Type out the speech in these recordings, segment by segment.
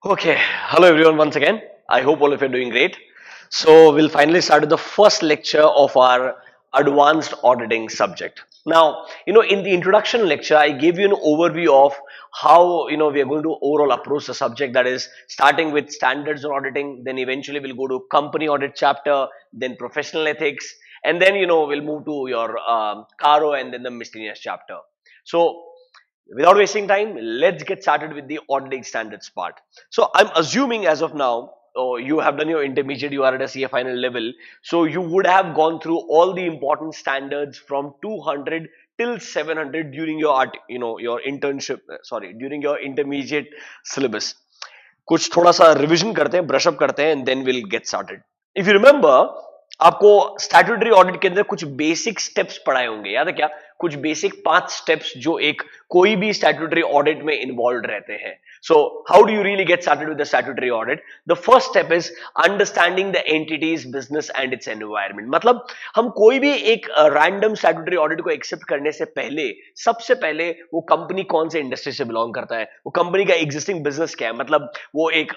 Okay, hello everyone once again. I hope all of you are doing great. So we'll finally start with the first lecture of our advanced auditing subject. Now, in the introduction lecture, I gave you an overview of how, we are going to overall approach the subject, that is starting with standards on auditing, then eventually we'll go to company audit chapter, then professional ethics, and then, we'll move to your CARO and then the miscellaneous chapter. So without wasting time, let's get started with the auditing standards part. So I'm assuming as of now, you have done your intermediate, you are at a CA final level, so you would have gone through all the important standards from 200 till 700 during your your internship, sorry, during your intermediate syllabus. कुछ थोड़ा सा revision करते हैं, brush up करते हैं, and then will get started. If you remember, आपको statutory audit के अंदर कुछ बेसिक स्टेप्स पढ़ाए होंगे, याद है क्या? कुछ बेसिक 5 स्टेप्स जो एक कोई भी स्टैट्यूटरी ऑडिट में इन्वॉल्व रहते हैं. So how do you really get started with the statutory audit? The first step is understanding the entities, business and its environment. मतलब हम कोई भी एक रैंडम स्टैट्यूटरी ऑडिट को एक्सेप्ट करने से पहले, सबसे पहले वो कंपनी कौन से इंडस्ट्री से बिलोंग करता है, वो कंपनी का एग्जिस्टिंग बिजनेस क्या है, मतलब वो एक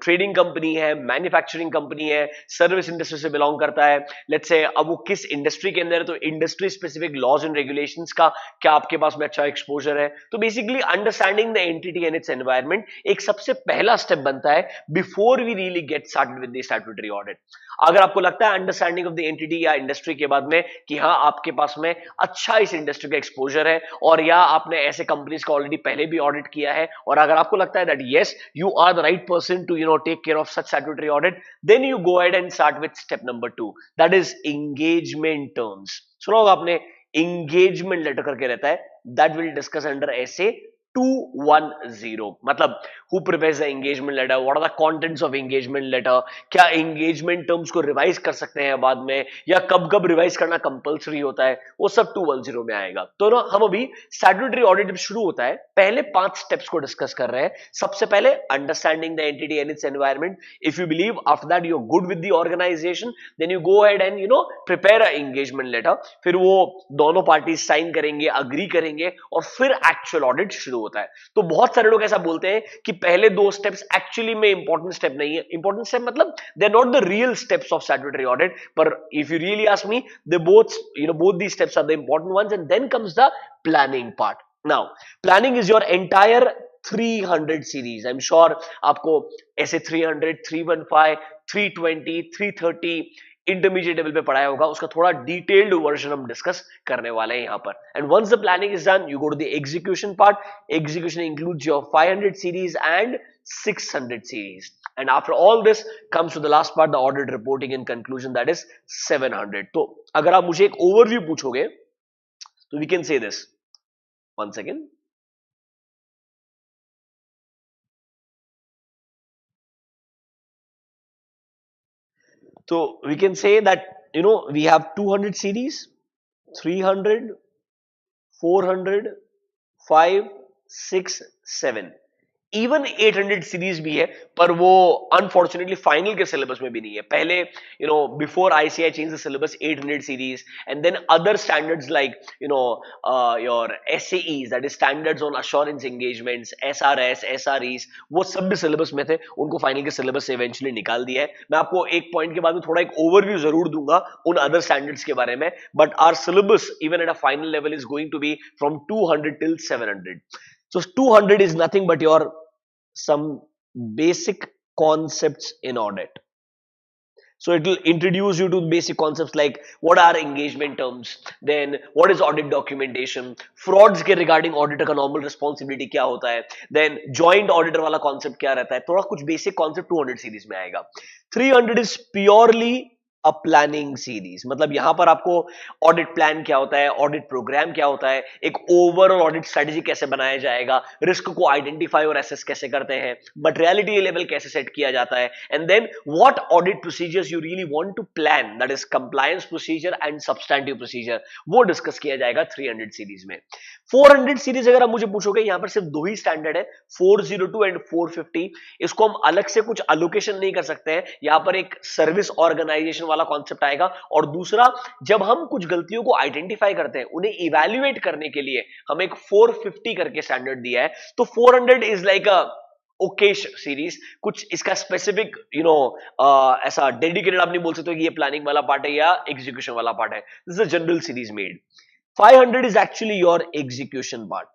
ट्रेडिंग कंपनी है, मैन्युफैक्चरिंग कंपनी है, सर्विस इंडस्ट्री से बिलोंग करता है, लेट्स से अब वो किस इंडस्ट्री के अंदर है, तो industry specific laws and regulations का क्या आपके पास में अच्छा एक्सपोजर है. तो basically understanding the entity and its environment एक सबसे पहला स्टेप बनता है before we really get started with the statutory audit. अगर आपको लगता है अंडरस्टैंडिंग ऑफ द एंटिटी या इंडस्ट्री के बाद में कि हाँ आपके पास में अच्छा इस इंडस्ट्री का एक्सपोजर है, और या आपने ऐसे कंपनीज का ऑलरेडी पहले भी ऑडिट किया है, और अगर आपको लगता है that yes you are the right person to take care of such statutory audit, then you go ahead and start with step number 2, that is engagement terms. सुना होगा आपने, एंगेजमेंट लेटर करके रहता है, दैट विल डिस्कस अंडर ऐसे 210. मतलब who prepares the engagement letter, what are the contents of engagement letter, क्या engagement terms को रिवाइज कर सकते हैं बाद में, या कब कब रिवाइज करना कंपलसरी होता है, वो सब 210 में आएगा. तो ना हम अभी स्टैट्यूटरी ऑडिट जब शुरू होता है पहले 5 स्टेप्स को डिस्कस कर रहे हैं. सबसे पहले understanding the entity and its environment. If you believe after that you are good with the organisation, then you go ahead and prepare a engagement letter. फिर वो दोनों पार्टी साइन करेंगे, अग्री करेंगे, और फिर एक्चुअल ऑडिट शुरू होता है. तो बहुत सारे लोग ऐसा बोलते हैं कि पहले 2 स्टेप्स एक्चुअली में इंपॉर्टेंट स्टेप नहीं है. इंपॉर्टेंट स्टेप मतलब they are not the real steps of statutory audit, पर if you really ask me, they both both these steps are the important ones, and then comes the planning part. Now planning is your entire 300 series. I'm sure आपको ऐसे 300, 315, 320, 330 intermediate level पे पढ़ाया होगा, उसका थोड़ा detailed version हम discuss करने वाले हैं यहाँ पर. And once the planning is done, you go to the execution part. Execution includes your 500 series and 600 series. And after all this comes to the last part, the audit reporting and conclusion, that is 700. तो अगर आप मुझे एक overview पूछोगे तो we can say this. One second. So we can say that we have 200 series, 300, 400, 5, 6, 7, even 800 series भी है, पर वो अनफॉर्चुनेटली फाइनल के सिलेबस में भी नहीं है. पहले before ICI change the syllabus, 800 series, and then other standards like your SAs, that is standards on assurance engagements, SRS, SREs, वो सब भी सिलेबस में थे, उनको फाइनल के सिलेबस से इवेंचुअली निकाल दिया है. मैं आपको एक पॉइंट के बाद में थोड़ा एक ओवरव्यू जरूर दूंगा उन अदर स्टैंडर्ड्स के बारे में, but our syllabus even at a final level is going to be from 200 till 700. So 200 is nothing but your some basic concepts in audit. So it will introduce you to basic concepts like what are engagement terms, then what is audit documentation, frauds के regarding auditor का normal responsibility क्या होता है, then joint auditor वाला concept क्या रहता है, थोड़ा कुछ basic concept 200 series में आएगा. 300 is purely a planning series. मतलब यहां पर आपको ऑडिट प्लान क्या होता है, ऑडिट प्रोग्राम क्या होता है, एक ओवरऑल ऑडिट स्ट्रेटेजी कैसे बनाया जाएगा, रिस्क को आइडेंटिफाई और एसेस कैसे करते हैं, मटेरियलिटी लेवल कैसे सेट किया जाता है, and then what audit procedures you really want to plan, that is compliance procedure and substantive procedure, वो डिस्कस किया जाएगा 300 सीरीज में. 400 सीरीज अगर आप मुझे पूछोगे, यहां पर सिर्फ 2 ही स्टैंडर्ड है, 402 एंड 450. इसको हम अलग से कुछ अलोकेशन नहीं कर सकते हैं. यहां पर एक सर्विस ऑर्गेनाइजेशन वाला कॉन्सेप्ट आएगा, और दूसरा जब हम कुछ गलतियों को आइडेंटिफाई करते हैं, उन्हें इवैल्यूएट करने के लिए हम एक 450 करके स्टैंडर्ड दिया है. तो 400 is like a Okesh series, कुछ इसका स्पेसिफिक ऐसा डेडिकेटेड आप नहीं बोल सकते कि ये प्लानिंग वाला पार्ट है या एग्जीक्यूशन वाला पार्ट है. This is a general series made. 500 is actually your execution part.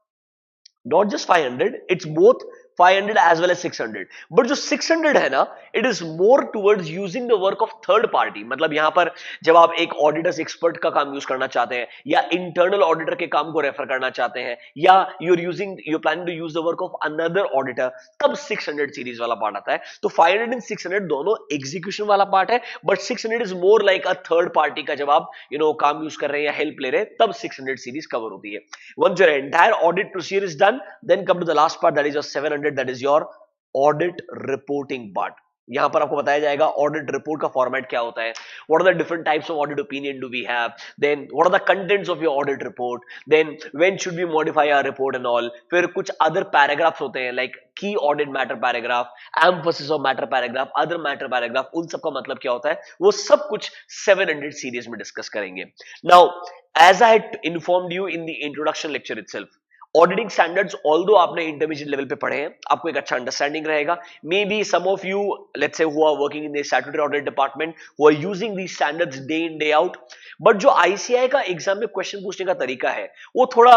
Not just 500, it's both 500 as well as 600. But जो 600 है ना, it is more towards using the work of third party. मतलब यहां पर जब आप एक ऑडिटर्स एक्सपर्ट का काम यूज करना चाहते हैं, या इंटरनल ऑडिटर के काम को रेफर करना चाहते हैं, या your planning to use the work of another auditor, तब 600 सीरीज वाला पार्ट आता है. तो 500 एंड 600 दोनों एग्जीक्यूशन वाला पार्ट है, but 600 is more like a third party का. जब आप काम यूज कर रहे हैं या हेल्प ले रहे हैं, तब 600 सीरीज कवर होती है. Once your entire audit procedure is done, then come to the last part, that is your 700, that is your audit reporting part. यहां पर आपको बताया जाएगा ऑडिट रिपोर्ट का फॉर्मेट क्या होता है, what are the different types of audit opinion do we have, then what are the contents of your audit report, then when should we modify our report and all. फिर कुछ other paragraphs होते हैं like key audit matter paragraph, emphasis of matter paragraph, other matter paragraph. उन सब का मतलब क्या होता है, वो सब कुछ 700 सीरीज में डिस्कस करेंगे. Now as I had informed you in the introduction lecture itself, auditing standards although आपने इंटरमीडिएट लेवल पे पढ़े हैं, आपको एक अच्छा अंडरस्टैंडिंग रहेगा. Maybe some of you let's say who are working in the statutory audit department who are using these standards day in day out. But जो ICAI का एग्जाम में क्वेश्चन पूछने का तरीका है, वो थोड़ा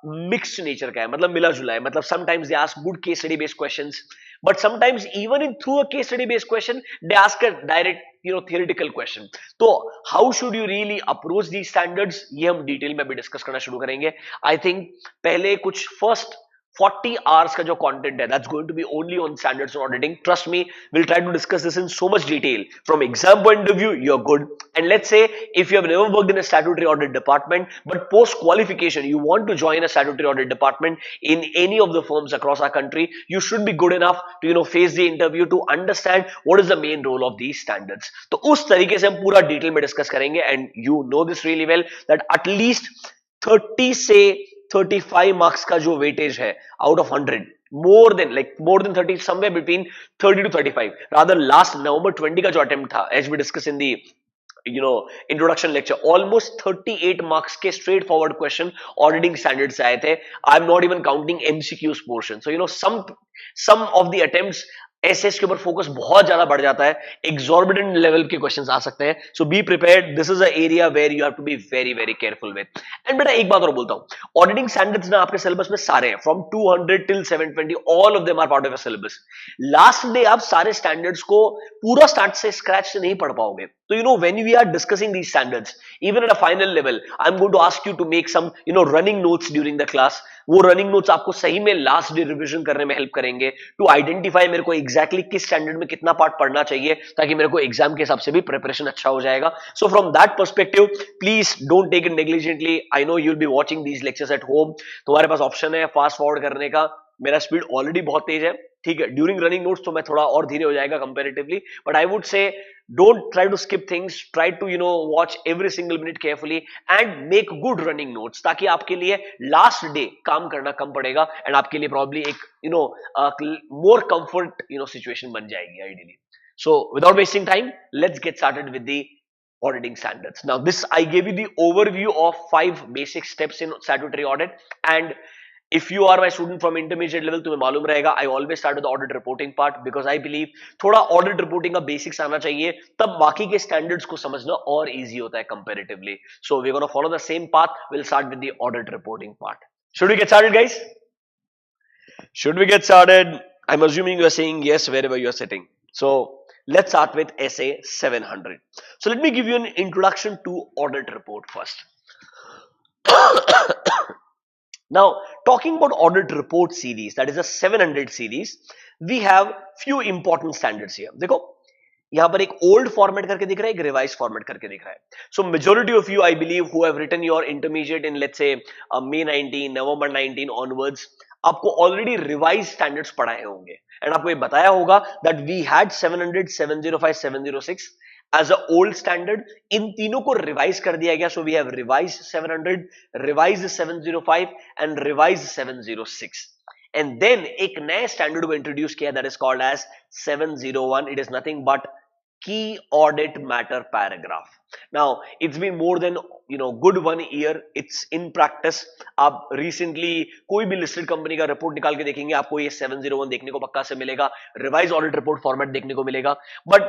मिक्स्ड नेचर का है, मतलब मिला जुला है. मतलब sometimes they ask good case study based questions, but sometimes even in through a case study based question they ask a direct theoretical question. तो how should you really approach these standards, ये हम detail में भी discuss करना शुरू करेंगे. I think पहले कुछ फर्स्ट 40 hours का जो content है, that's going to be only on standards and auditing. Trust me, we'll try to discuss this in so much detail. From exam point of view, you're good. And let's say if you have never worked in a statutory audit department, but post qualification you want to join a statutory audit department in any of the firms across our country, you should be good enough to face the interview to understand what is the main role of these standards. तो उस तरीके से हम पूरा detail में discuss करेंगे. And you know this really well that at least 30 से 35 marks का जो वेटेज है out of 100, more than 30, somewhere between 30 to 35. Rather last November 20 का जो अटेम्प्ट था, as we discussed in the introduction lecture, almost 38 marks के straight forward question auditing standards से आए थे. I'm not even counting MCQs portion. So some of the attempts SS के ऊपर focus बहुत ज्यादा बढ़ जाता है, एग्जॉर्बिडेंट लेवल के क्वेश्चंस आ सकते हैं. So be prepared, this is a area where you have to be very very careful with. And बेटा एक बात और बोलता हूं, ऑडिटिंग स्टैंडर्ड्स ना आपके सिलेबस में सारे हैं, from 200 till 720, all of them are part of your syllabus. Last day आप सारे स्टैंडर्ड्स को पूरा स्टार्ट से स्क्रैच से नहीं पढ़ पाओगे. तो when we are discussing these standards, even at a final level, I am going to ask you to make some running notes during the class. वो रनिंग नोट्स आपको सही में लास्ट डे रिवीजन करने में हेल्प करेंगे to identify मेरे को exactly किस स्टैंडर्ड में कितना पार्ट पढ़ना चाहिए, ताकि मेरे को एग्जाम के हिसाब से भी प्रिपरेशन अच्छा हो जाएगा. So from that perspective please don't take it negligently. I know you will be watching these lectures at home. तुम्हारे पास ऑप्शन है फास्ट फॉरवर्ड करने का. मेरा स्पीड ऑलरेडी बहुत तेज है, ठीक है. ड्यूरिंग रनिंग नोट्स तो मैं थोड़ा और धीरे हो जाएगा comparatively, but I would say don't try to skip things, try to watch every single minute carefully and make good running notes, ताकि आपके लिए लास्ट डे काम करना कम पड़ेगा एंड आपके लिए प्रॉब्ली एक मोर कंफर्ट सिचुएशन बन जाएगी ideally. So without wasting time, let's get started with the auditing standards. Now this I gave you the overview of 5 basic steps in statutory audit, and if you are my student from intermediate level, तुम्हें मालूम रहेगा, I always start with the audit reporting part because I believe थोड़ा audit reporting का basics आना चाहिए, तब बाकी के standards को समझना और easy होता है comparatively. So we're going to follow the same path. We'll start with the audit reporting part. Should we get started, guys? Should we get started? I'm assuming you are saying yes wherever you are sitting. So let's start with SA 700. So let me give you an introduction to audit report first. Now, talking about audit report series, that is a 700 series, we have few important standards here. देखो, यहाँ पर एक old format करके दिख रहा है, एक revised format करके दिख रहा है. So majority of you, I believe, who have written your intermediate in let's say May 19, November 19 onwards, आपको already revised standards पढ़ाए होंगे, and आपको ये बताया होगा that we had 700, 705, 706 as a old standard. इन तीनों को रिवाइज कर दिया गया. So we have revised 700, revised 705 and revised 706. And then एक नए स्टैंडर्ड को इंट्रोड्यूस किया, that is called as 701. It is nothing but key audit matter paragraph. Now it's been more than good 1 year it's in practice. आप recently कोई भी listed company का report निकाल के देखेंगे, आपको ये 701 देखने को पक्का से मिलेगा, revised audit report format देखने को मिलेगा. But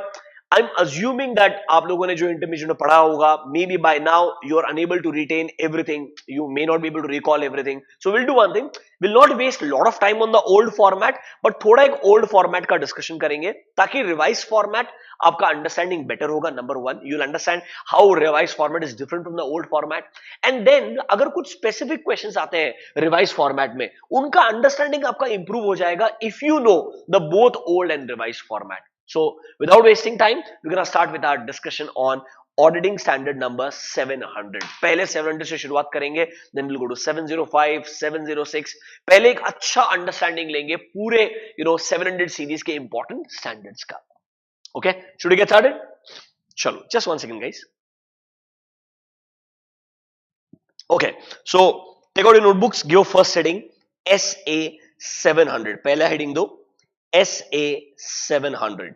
I'm assuming that आप लोगों ने जो इंटरमीडिएट में पढ़ा होगा, maybe by now you are unable to retain everything, you may not be able to recall everything. So we'll do one thing, we'll not waste a lot of time on the old format, but थोड़ा एक old format का discussion करेंगे ताकि revised format आपका understanding better होगा. Number one, you will understand how revise format is different from the old format. And then अगर कुछ specific questions आते हैं रिवाइज फॉर्मेट में, उनका अंडरस्टैंडिंग आपका इंप्रूव हो जाएगा if you know the both old and revise format. So without wasting time, we're gonna start with our discussion on auditing standard number 700. पहले 700 से शुरुआत करेंगे, then we'll go to 705, 706. पहले एक अच्छा अंडरस्टैंडिंग लेंगे पूरे 700 सीरीज के इंपॉर्टेंट स्टैंडर्ड्स का. Okay, should we get started? Chalo, just 1 second guys. Okay, so take out your notebooks, give first heading SA 700. पहला heading दो SA 700.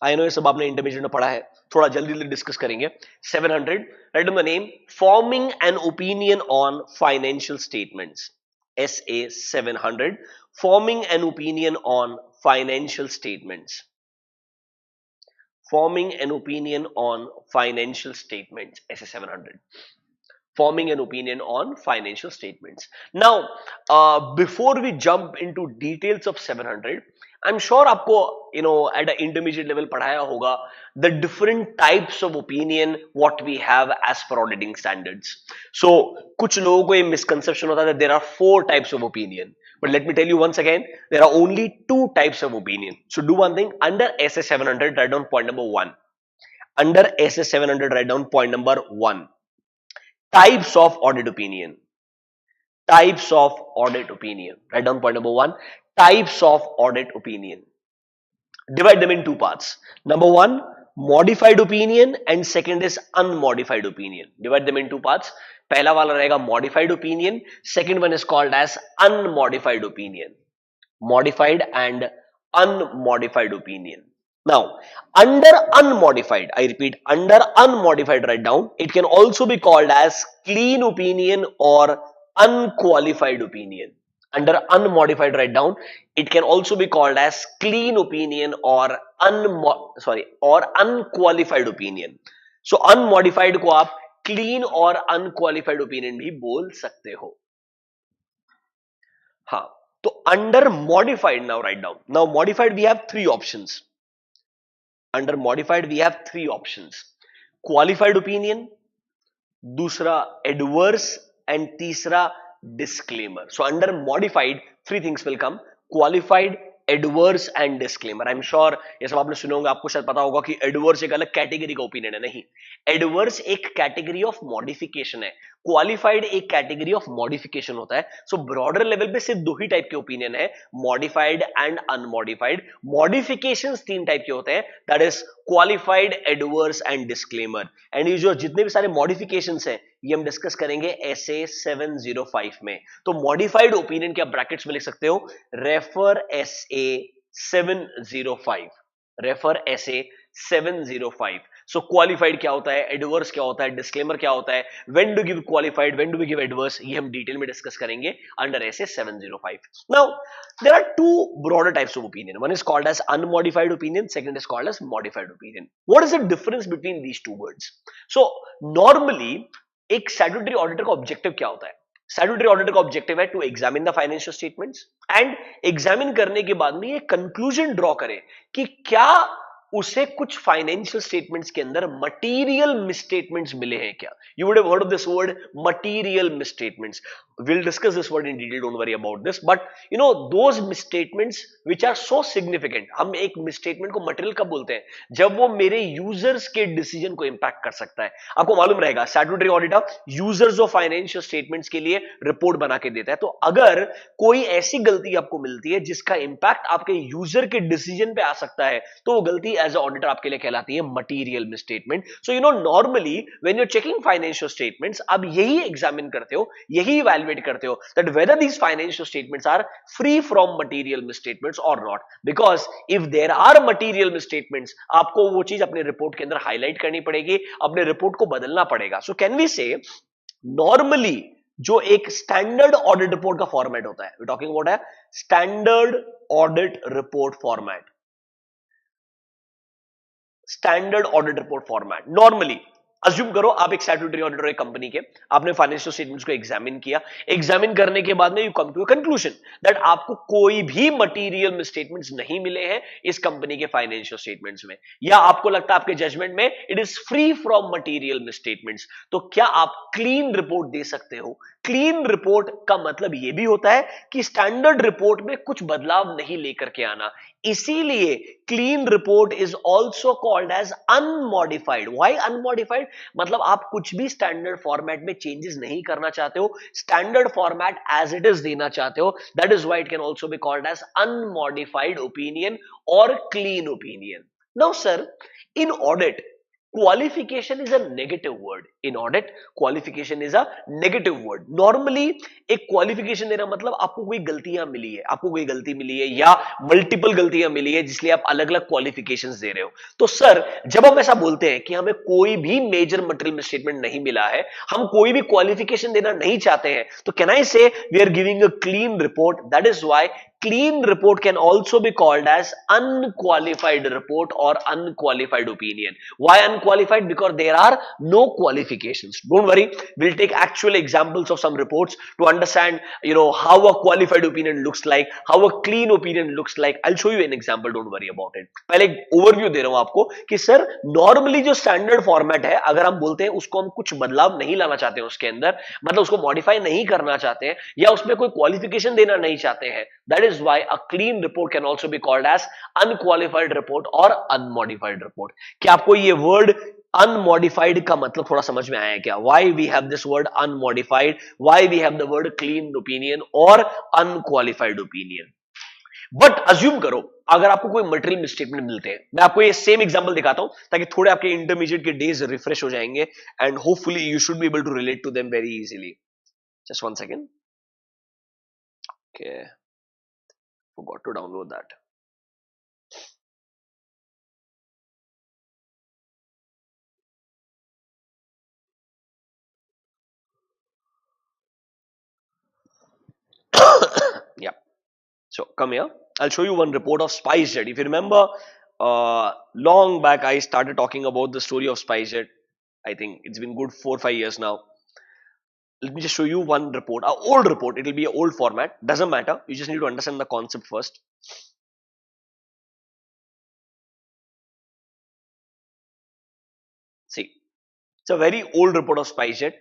I know ये सब आपने इंटरमीडिएट में पढ़ा है, थोड़ा जल्दी जल्दी डिस्कस करेंगे. 700, write down the name, forming an opinion on financial statements. SA 700, forming an opinion on financial statements. Forming an opinion on financial statements. SA 700. Forming an opinion on financial statements. Now, before we jump into details of 700, I'm sure आपको at an intermediate level पढ़ाया होगा the different types of opinion what we have as per auditing standards. So कुछ लोगों को ये misconception होता है that there are 4 types of opinion. But let me tell you once again, there are only 2 types of opinion. So do one thing, under SA 700 write down point number 1. Under SA 700 write down point number 1. Types of audit opinion. Types of audit opinion. Write down point number 1. Types of audit opinion. Divide them in 2 parts. Number 1, modified opinion, and second is unmodified opinion. Divide them in 2 parts. पहला वाला रहेगा modified opinion. Second one is called as unmodified opinion. Modified and unmodified opinion. Now, under unmodified, I repeat, under unmodified write down, it can also be called as clean opinion or unqualified opinion. Under unmodified write down, it can also be called as clean opinion or unqualified opinion. So unmodified को आप clean और unqualified opinion भी बोल सकते हो. हाँ, तो under modified now write down. Now modified we have 3 options. Under modified we have 3 options. Qualified opinion, दूसरा adverse and तीसरा disclaimer. So under modified 3 things will come: qualified, adverse and disclaimer. I'm sure ये सब आपने सुने होंगे, आपको शायद पता होगा कि adverse एक अलग कैटेगरी का ओपिनियन है. नहीं, adverse एक कैटेगरी ऑफ मॉडिफिकेशन है, क्वालिफाइड एक कैटेगरी ऑफ मॉडिफिकेशन होता है. सो ब्रॉडर लेवल पे सिर्फ 2 ही टाइप के ओपिनियन है, modified and unmodified. Modifications 3 type के होते हैं, that is qualified, adverse and disclaimer. And ये जो जितने भी सारे मॉडिफिकेशंस हैं ये हम डिस्कस करेंगे SA 705 में. तो मॉडिफाइड ओपिनियन के आप ब्रैकेट्स में लिख सकते हो, रेफर SA 705. Refer SA 705. सो क्वालिफाइड क्या होता है, एडवर्स क्या होता है, डिस्क्लेमर क्या होता है, when do give qualified, when do we give adverse, ये हम डिटेल में डिस्कस करेंगे under SA 705. Now there are 2 broader types of opinion. One is called as unmodified opinion, second is called as modified opinion. What is the difference between these 2 words? So normally एक statutory auditor का objective क्या होता है? Statutory auditor का objective है to examine the financial statements and examine करने के बाद में ये कंक्लूजन ड्रॉ करे कि क्या उसे कुछ फाइनेंशियल स्टेटमेंट्स के अंदर मटेरियल मिसस्टेटमेंट्स मिले हैं क्या. You would have heard of this word material misstatements. we'll discuss this word in detail, don't worry about this, but those misstatements which are so significant. हम एक misstatement को material कब बोलते हैं? जब वो मेरे यूजर्स के डिसीजन को इंपैक्ट कर सकता है. आपको मालूम रहेगा statutory auditor users of financial statements के लिए रिपोर्ट बना के देता है. तो अगर कोई ऐसी गलती आपको मिलती है जिसका इंपैक्ट आपके यूजर के डिसीजन पे आ सकता है, तो वो गलती एज ऑडिटर आपके लिए कहलाती है material misstatement. So normally when you are checking financial statements, आप यही एग्जामिन करते हो, यही इवैल्यूएट करते हो that whether these financial statements are free from material misstatements और not. Because if there are material misstatements, आपको वो चीज अपने रिपोर्ट के अंदर हाईलाइट करनी पड़ेगी, अपने रिपोर्ट को बदलना पड़ेगा. So can we say normally जो एक स्टैंडर्ड ऑडिट रिपोर्ट का फॉर्मेट होता है, टॉकिंग अबाउट है standard audit report format. Standard audit report format normally assume करो आप एक स्टैट्यूटरी ऑडिटर एक कंपनी के, आपने फाइनेंशियल स्टेटमेंट्स को एग्जामिन किया, एग्जामिन करने के बाद में you come to a conclusion that आपको कोई भी मटेरियल मिसस्टेटमेंट्स नहीं मिले हैं इस कंपनी के फाइनेंशियल स्टेटमेंट्स में, या आपको लगता है आपके जजमेंट में it is free from material misstatements, तो क्या आप क्लीन रिपोर्ट दे सकते हो? क्लीन रिपोर्ट का मतलब यह भी होता है कि स्टैंडर्ड रिपोर्ट में कुछ बदलाव नहीं लेकर के आना. इसीलिए clean report is also called as unmodified. Why unmodified? मतलब आप कुछ भी स्टैंडर्ड फॉर्मेट में चेंजेस नहीं करना चाहते हो, standard format as it is देना चाहते हो. That is why it can also be called as unmodified opinion और clean opinion. Now sir, in audit qualification is a negative word. In audit qualification is a negative word. Normally एक qualification देना मतलब आपको कोई गलतियां मिली है, आपको कोई गलती मिली है या मल्टीपल गलतियां मिली है जिसलिए आप अलग अलग क्वालिफिकेशंस दे रहे हो. तो सर जब हम ऐसा बोलते हैं कि हमें कोई भी मेजर मटेरियल मिसस्टेटमेंट नहीं मिला है, हम कोई भी क्वालिफिकेशन देना नहीं चाहते हैं, तो can I say we are giving a clean report. That is why clean report can also be called as unqualified report or unqualified opinion. Why unqualified? Because there are no qualifications. Don't worry, we'll take actual examples of some reports to understand how a qualified opinion looks like, how a clean opinion looks like. I'll show you an example, don't worry about it. पहले एक overview दे रहा हूं आपको कि sir normally जो standard format है, अगर हम बोलते हैं उसको हम कुछ बदलाव नहीं लाना चाहते हैं उसके अंदर, मतलब उसको मॉडिफाई नहीं करना चाहते हैं या उसमें कोई क्वालिफिकेशन देना नहीं चाहते हैं, that is why a clean report can also be called as unqualified report or unmodified report. क्या आपको ये वर्ड unmodified का मतलब थोड़ा समझ में आया है क्या? Why we have this word unmodified, why we have the word clean opinion or unqualified opinion. But assume करो अगर आपको कोई मटेरियल मिसस्टेटमेंट मिलते हैं, मैं आपको ये सेम एग्जांपल दिखाता हूं ताकि थोड़े आपके इंटरमीडिएट के डेज रिफ्रेश हो जाएंगे and hopefully you should be able to relate to them very easily. Just one second. Okay, forgot to download that. Yeah, so come here, I'll show you one report of SpiceJet. If you remember, long back I started talking about the story of SpiceJet. I think it's been good 4-5 years now. Let me just show you one report, an old report. It will be an old format, doesn't matter, you just need to understand the concept first. See, it's a very old report of SpiceJet,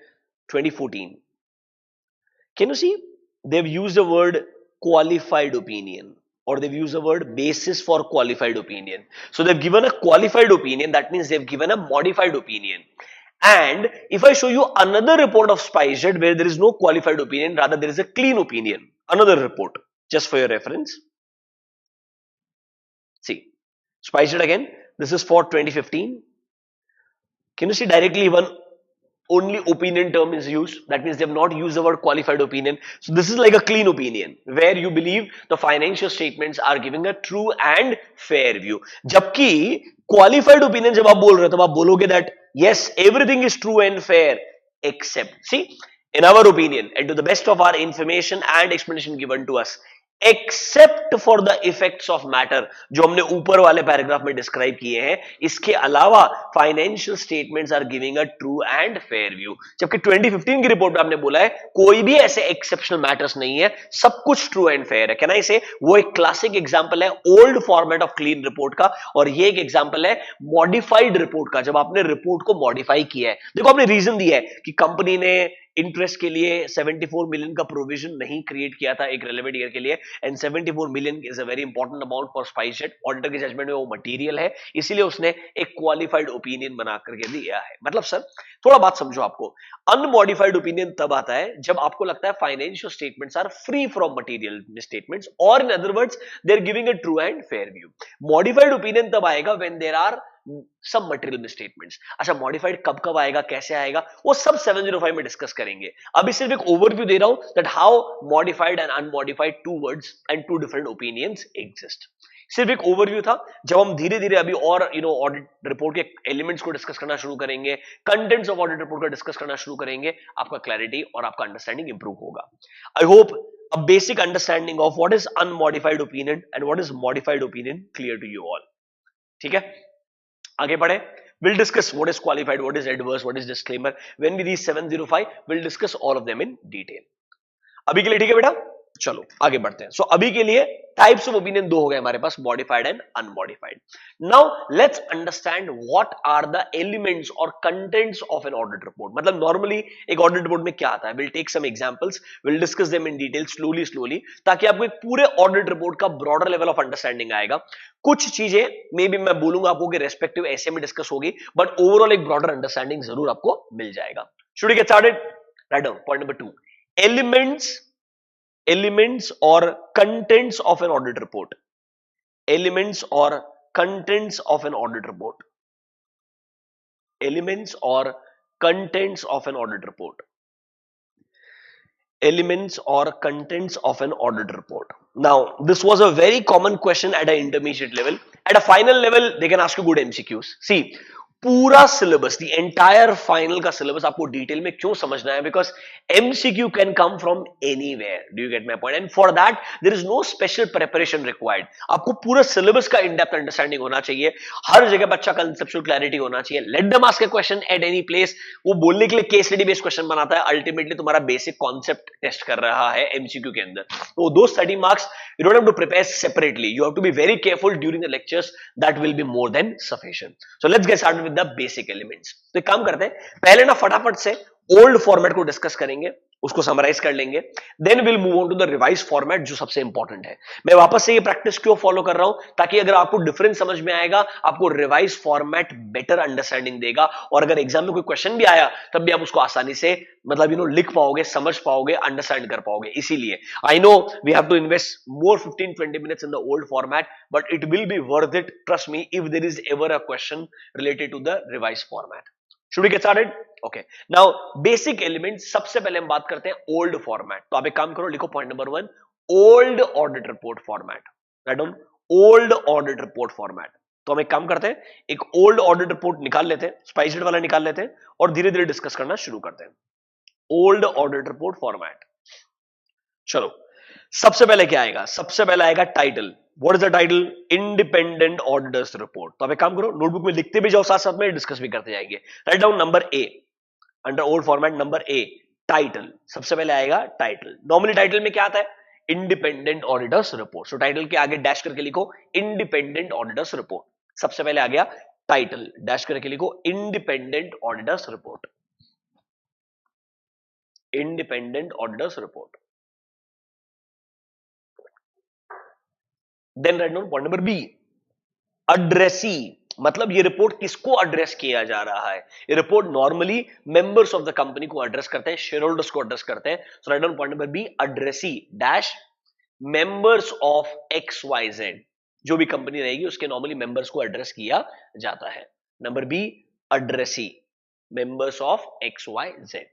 2014. Can you see? They've used the word qualified opinion or they've used the word basis for qualified opinion. So they've given a qualified opinion, that means they've given a modified opinion. And if I show you another report of SpiceJet where there is no qualified opinion, rather there is a clean opinion, another report, just for your reference. See, SpiceJet again, this is for 2015. Can you see directly one only opinion term is used? That means they have not used the word qualified opinion. So this is like a clean opinion where you believe the financial statements are giving a true and fair view. जबकि qualified opinion जब आप बोल रहे हो तब आप बोलोगे that yes, everything is true and fair except, see, in our opinion and to the best of our information and explanation given to us, except for the effects of matter, जो हमने ऊपर वाले पैराग्राफ में describe किए हैं, इसके अलावा financial statements are giving a true and fair view. जबकि 2015 की रिपोर्ट में आपने बोला है कोई भी ऐसे एक्सेप्शनल मैटर्स नहीं है, सब कुछ ट्रू एंड फेयर है. कैन आई से वो एक क्लासिक एग्जांपल है old format of clean report का, और ये एक एग्जांपल है मॉडिफाइड रिपोर्ट का, जब आपने रिपोर्ट को मॉडिफाई किया है. देखो आपने रीजन दिया है कि कंपनी ने इंटरेस्ट के लिए 74 मिलियन का प्रोविजन नहीं क्रिएट किया था एक रेलेवेंट ईयर के लिए, and 74 million is a very important amount for SpiceJet. Auditor के जजमेंट में वो मटेरियल है, इसीलिए उसने एक क्वालिफाइड ओपिनियन बना करके दिया है। मतलब सर थोड़ा बात समझो, आपको अनमॉडिफाइड ओपिनियन तब आता है जब आपको लगता है financial statements are free from material statements, और in other words they are giving a true and fair view. Modified opinion तब आएगा व्हेन देयर आर सब मटेरियल स्टेटमेंट्स। अच्छा, मॉडिफाइड कब कब आएगा, कैसे आएगा, वो सब 705 में डिस्कस करेंगे। अभी सिर्फ एक ओवरव्यू दे रहा हूं that how modified and unmodified two words and two different opinions exist. सिर्फ एक ओवरव्यू था। जब हम धीरे धीरे अभी और ऑडिट रिपोर्ट के एलिमेंट्स को डिस्कस करना शुरू करेंगे, कंटेंट्स ऑफ ऑडिट रिपोर्ट का डिस्कस करना शुरू करेंगे, आपका क्लैरिटी और आपका अंडरस्टैंडिंग इंप्रूव होगा। I hope a basic understanding of what is unmodified opinion and what is modified opinion clear to you all. ठीक है, आगे बढ़े। We'll discuss what is qualified, what is adverse, what is disclaimer. When we reach 705, we'll discuss all of them in detail. अभी के लिए ठीक है बेटा, चलो आगे बढ़ते हैं। सो अभी के लिए टाइप्स ऑफ ओपिनियन दो हो गए हमारे पास, modified and unmodified. Now let's understand what are the elements और contents of an audit report. मतलब नॉर्मली एक ऑडिट रिपोर्ट में क्या आता है, we'll take some examples, we'll discuss them in detail slowly, ताकि आपको एक पूरे ऑडिट रिपोर्ट का ब्रॉडर लेवल ऑफ अंडरस्टैंडिंग आएगा। कुछ चीजें मे बी मैं बोलूंगा आपको कि रेस्पेक्टिव ऐसे में डिस्कस होगी, बट ओवरऑल एक ब्रॉडर अंडरस्टैंडिंग जरूर आपको मिल जाएगा। Should we get started? Write down point number 2, elements or contents of an audit report. Elements or contents of an audit report. Elements or contents of an audit report. Elements or contents of an audit report. Now this was a very common question at an intermediate level. At a final level they can ask you good MCQs. See, पूरा syllabus, the entire final का syllabus आपको detail में क्यों समझना है, because MCQ can come from anywhere. Do you get my point? And for that there is no special preparation required. आपको पूरा syllabus का इन डेप्थ अंडरस्टैंडिंग होना चाहिए, हर जगह बच्चा कंसेप्चुअल क्लैरिटी होना चाहिए। Let them ask a question at any place. वो बोलने के लिए केस स्टडी बेस्ड क्वेश्चन बनाता है, अल्टीमेटली तुम्हारा बेसिक कॉन्सेप्ट टेस्ट कर रहा है एमसीक्यू के अंदर। तो दो study marks you don't have to prepare separately, you have to be very careful during the lectures, that will be more than sufficient. So let's get started with the basic elements. तो एक काम करते हैं, पहले ना फटाफट से old format को डिस्कस करेंगे, उसको समराइज कर लेंगे, then will move on to the revise format जो सबसे इंपॉर्टेंट है। मैं वापस से ये प्रैक्टिस क्यों फॉलो कर रहा हूं, ताकि अगर आपको डिफरेंस समझ में आएगा, आपको रिवाइज फॉर्मेट बेटर अंडरस्टैंडिंग देगा, और अगर एग्जाम में कोई क्वेश्चन भी आया तब भी आप उसको आसानी से मतलब लिख पाओगे, समझ पाओगे, अंडरस्टैंड कर पाओगे। इसीलिए I know we have to invest more 15-20 minutes in the old format, but it will be worth it, trust me, if there is ever a question related to the revise format. Should we get started? Okay, now basic elements. सबसे पहले हम बात करते हैं old format. तो आप एक काम करो, लिखो point number 1, old audit report format. Write down, old audit report format. तो हम एक काम करते हैं, एक ओल्ड ऑडिट रिपोर्ट निकाल लेते हैं, स्पाइसजेट वाला निकाल लेते हैं, और धीरे धीरे डिस्कस करना शुरू करते हैं। Old audit report format. चलो, सबसे पहले क्या आएगा? सबसे पहले आएगा title. What is the title? Independent auditors report. तो आप एक काम करो, नोटबुक में लिखते भी जाओ, साथ साथ में डिस्कस भी करते जाएंगे। Write down number A, under old format number A, title. सबसे पहले आएगा टाइटल। नॉर्मली टाइटल में क्या आता है? Independent auditors report. सो टाइटल के आगे डैश करके लिखो इंडिपेंडेंट ऑडिटर्स रिपोर्ट। सबसे पहले आ गया टाइटल, डैश करके लिखो independent auditors report. Independent auditors report. Then write down point number B, addressee. मतलब ये रिपोर्ट किसको एड्रेस किया जा रहा है? ये report normally members of the company को एड्रेस करते हैं, शेयर होल्डर्स को एड्रेस करते हैं। So write down point number B, addressee dash members of X Y Z. जो भी कंपनी रहेगी उसके नॉर्मली मेंबर्स को एड्रेस किया जाता है। Number B, addressee, members of X Y Z.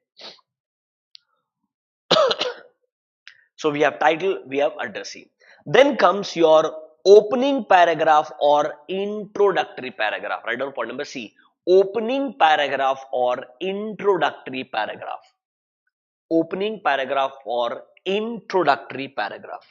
So we have title, we have addressee. Then comes your opening paragraph or introductory paragraph. Write down point number C. Opening paragraph or introductory paragraph. Opening paragraph or introductory paragraph.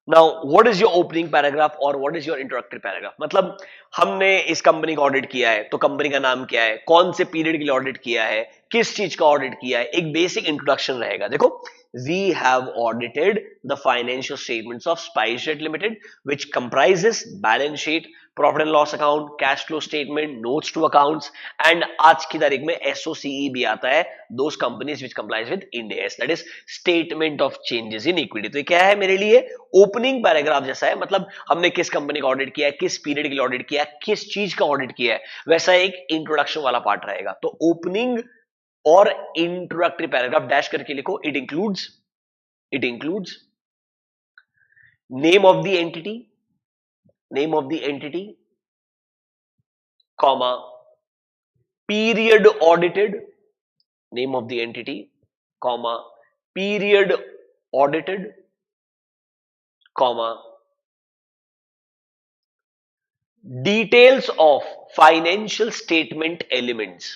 Now, what is your opening paragraph or what is your introductory paragraph? मतलब हमने इस company का audit किया है, तो company का नाम क्या है, कौन से पीरियड के लिए ऑडिट किया है, किस चीज का ऑडिट किया है, एक बेसिक इंट्रोडक्शन रहेगा। देखो we have audited the financial statements of SpiceJet Limited, which comprises balance sheet, profit and loss account, cash flow statement, notes to accounts, and आज की तारीख में SOCE भी आता है, those companies which complies with Ind AS, that is statement of changes in equity. तो ये क्या है मेरे लिए? ओपनिंग पैराग्राफ जैसा है, मतलब हमने किस कंपनी का ऑडिट किया है, किस पीरियड के लिए ऑडिट किया है, किस चीज का ऑडिट किया है, वैसा एक इंट्रोडक्शन वाला पार्ट रहेगा. तो ओपनिंग और इंट्रोडक्टरी पैराग्राफ डैश करके लिखो. It includes name of the entity, comma period audited, name of the entity, comma period audited, comma details of financial statement elements,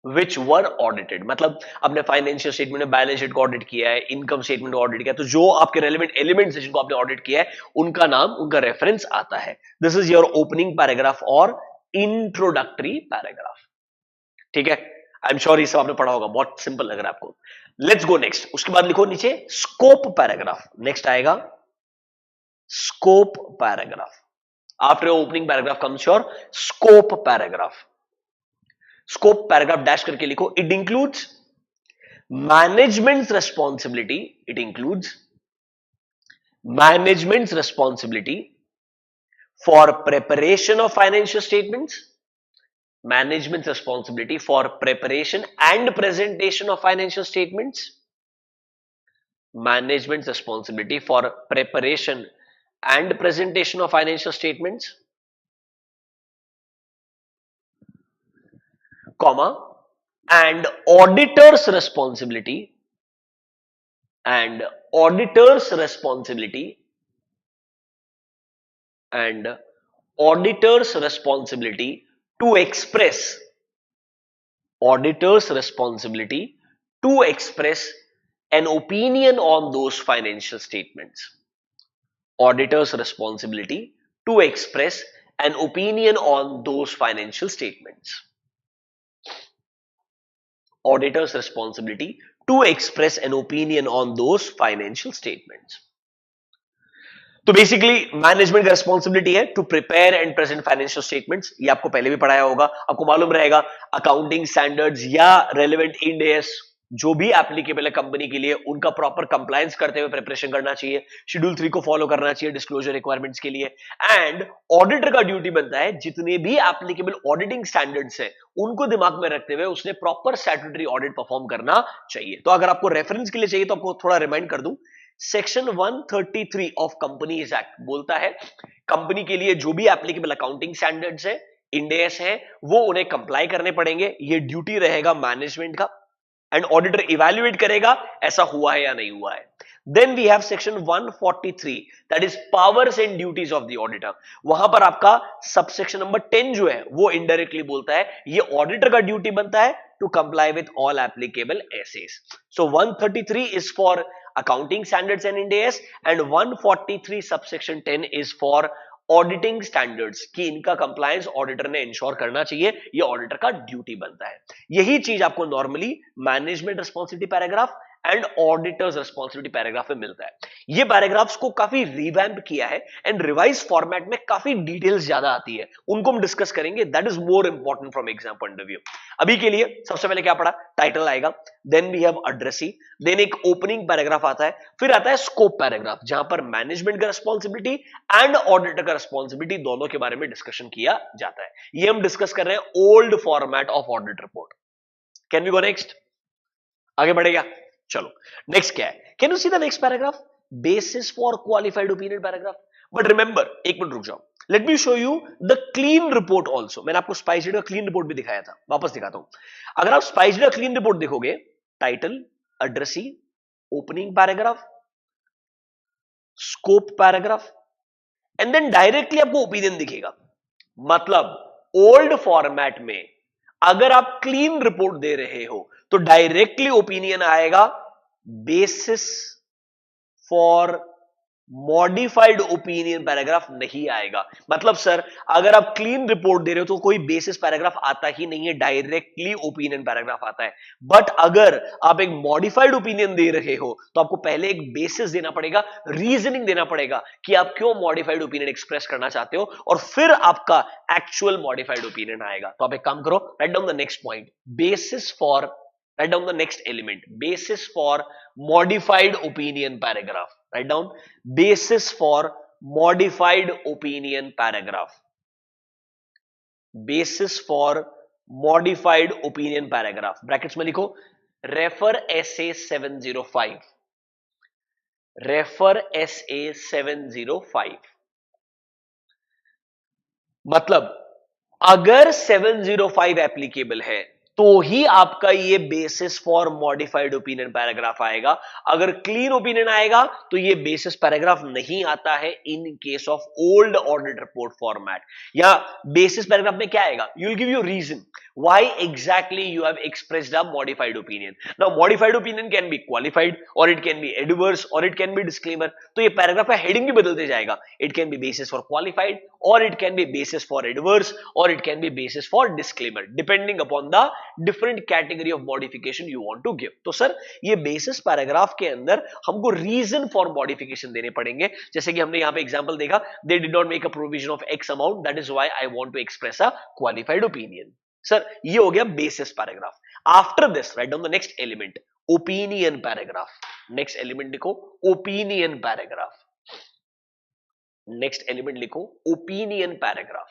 which were audited. मतलब आपने financial statement में balance sheet को audit किया है, income statement को audit किया है, तो जो आपके रेलेवेंट एलिमेंट्स है जिनको आपने ऑडिट किया है उनका नाम, उनका रेफरेंस आता है. This is your opening paragraph और इंट्रोडक्टरी पैराग्राफ. ठीक है, आई एम श्योर ये सब आपने पढ़ा होगा, बहुत सिंपल लग रहा है आपको. Let's go next. उसके बाद लिखो नीचे स्कोप पैराग्राफ. नेक्स्ट आएगा scope paragraph. After opening paragraph comes your scope paragraph. Scope paragraph dash करके लिखो. It includes management responsibility, for preparation of financial statements, management responsibility for preparation and presentation of financial statements, management responsibility for preparation and presentation of financial statements, comma, and auditors responsibility to express an opinion on those financial statements. Auditors responsibility to express an opinion on those financial statements. Auditors responsibility to express an opinion on those financial statements. तो basically management का responsibility है to prepare and present financial statements. ये आपको पहले भी पढ़ाया होगा, आपको मालूम रहेगा. अकाउंटिंग स्टैंडर्ड्स या रेलेवेंट इंड एस जो भी एप्लीकेबल है कंपनी के लिए, उनका प्रॉपर कंप्लायंस करते हुए प्रिपरेशन करना चाहिए. शेड्यूल 3 को फॉलो करना चाहिए डिस्क्लोजर रिक्वायरमेंट्स के लिए. एंड ऑडिटर का ड्यूटी बनता है जितने भी एप्लीकेबल ऑडिटिंग स्टैंडर्ड्स हैं उनको दिमाग में रखते हुए उसने प्रॉपर स्टैट्यूटरी ऑडिट परफॉर्म करना चाहिए. तो अगर आपको रेफरेंस के लिए चाहिए तो आपको थोड़ा रिमाइंड कर दूं. सेक्शन 133 ऑफ कंपनीज एक्ट बोलता है कंपनी के लिए जो भी एप्लीकेबल अकाउंटिंग स्टैंडर्ड्स है, इंड एस है, वो उन्हें कंप्लाई करने पड़ेंगे. ये ड्यूटी रहेगा मैनेजमेंट का एंड ऑडिटर इवैल्यूएट करेगा ऐसा हुआ है या नहीं हुआ है. Then we have section 143 that is powers and duties of the auditor. वहां पर आपका सबसेक्शन नंबर 10 जो है वो इनडायरेक्टली बोलता है ये ऑडिटर का ड्यूटी बनता है to comply with all applicable SAs. So 133 is for accounting standards and Ind AS and 143 subsection 10 is for auditing standards कि इनका कंप्लायंस ऑडिटर ने इंश्योर करना चाहिए, ये ऑडिटर का ड्यूटी बनता है. यही चीज आपको normally management responsibility paragraph and auditors responsibility paragraph में मिलता है. ये पैराग्राफ्स को काफी रिवैम्प किया है एंड रिवाइज फॉर्मेट में काफी डिटेल्स ज्यादा आती है, उनको हम डिस्कस करेंगे. That is more important from exam point of view. अभी के लिए सबसे पहले क्या पढ़ा, टाइटल आएगा, then we have addressee, then एक ओपनिंग पैराग्राफ आता है, फिर आता है स्कोप पैराग्राफ जहां पर मैनेजमेंट का रिस्पॉन्सिबिलिटी एंड ऑडिटर का रिस्पॉन्सिबिलिटी दोनों के बारे में डिस्कशन किया जाता है. ये हम डिस्कस कर रहे हैं old format of audit report. Can we go next, आगे बढ़ेगा. चलो नेक्स्ट क्या है, can you see the next paragraph, basis for qualified opinion paragraph. But remember, एक मिनट रुक जाओ, let me show you the clean report also. मैंने आपको स्पाइसजेट का क्लीन रिपोर्ट भी दिखाया था, वापस दिखाता हूं. अगर आप स्पाइसजेट का क्लीन रिपोर्ट देखोगे, title, addressee, opening paragraph, scope paragraph and then directly आपको ओपिनियन दिखेगा. मतलब ओल्ड फॉर्मेट में अगर आप क्लीन रिपोर्ट दे रहे हो तो डायरेक्टली ओपिनियन आएगा, basis for modified opinion paragraph नहीं आएगा। मतलब सर अगर आप क्लीन रिपोर्ट दे रहे हो तो कोई बेसिस पैराग्राफ आता ही नहीं है, डायरेक्टली ओपिनियन पैराग्राफ आता है। बट अगर आप एक मॉडिफाइड ओपिनियन दे रहे हो तो आपको पहले एक बेसिस देना पड़ेगा, रीजनिंग देना पड़ेगा कि आप क्यों मॉडिफाइड ओपिनियन एक्सप्रेस करना चाहते हो, और फिर आपका एक्चुअल मॉडिफाइड ओपिनियन आएगा। तो आप एक काम करो, write down the next point, basis for, write down the next element, basis for modified opinion paragraph. Write down basis for modified opinion paragraph. Basis for modified opinion paragraph. Brackets में लिखो refer SA 705. Refer SA 705. मतलब अगर 705 applicable है तो ही आपका ये basis for modified opinion paragraph आएगा। अगर क्लीन ओपिनियन आएगा तो ये बेसिस पैराग्राफ नहीं आता है in case of old audit report format. या बेसिस पैराग्राफ में क्या आएगा, you will give you reason why exactly you have expressed a modified opinion. Now modified opinion can be qualified और इट कैन बी एडवर्स और it can be disclaimer. तो ये paragraph का heading भी बदलते जाएगा, it can be basis for qualified और it can be basis for adverse और it can be basis for disclaimer, depending upon the different category of modification you want to give. तो sir ये basis paragraph के अंदर हमको reason for modification देने पड़ेंगे। जैसे कि हमने यहां पे एग्जांपल देखा, they did not make a provision of x amount, that is why I want to express a qualified opinion. Sir ये हो गया basis paragraph. After this write down the next element, opinion paragraph. Next element लिखो opinion paragraph. Next element लिखो opinion paragraph.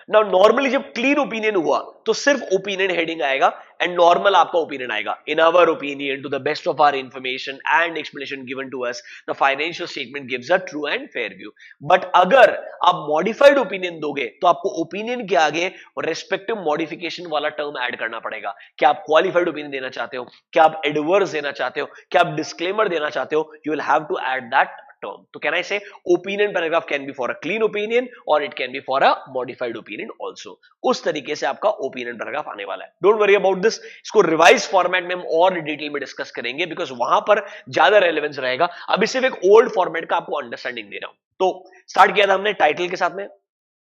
Now normally जब clean opinion हुआ तो सिर्फ opinion heading आएगा एंड नॉर्मल आपका ओपिनियन आएगा, in our opinion to the best of our information and explanation given to us the financial statement gives a true and fair view. But अगर आप modified opinion दोगे तो आपको opinion के आगे रेस्पेक्टिव मॉडिफिकेशन वाला टर्म ऐड करना पड़ेगा। क्या आप क्वालिफाइड ओपिनियन देना चाहते हो, क्या आप एडवर्स देना चाहते हो, क्या आप डिस्क्लेमर देना चाहते हो, you will have to add that term. So can I say opinion paragraph can be for a clean opinion or it can be for a modified opinion also. उस तरीके से आपका opinion paragraph आने वाला है। Don't worry about this. इसको revise format में हम और डिटेल में डिस्कस करेंगे बिकॉज वहां पर ज्यादा रेलेवेंस रहेगा। अभी सिर्फ एक ओल्ड फॉर्मेट का आपको अंडरस्टैंडिंग दे रहा हूं। तो स्टार्ट किया था हमने टाइटल के साथ में,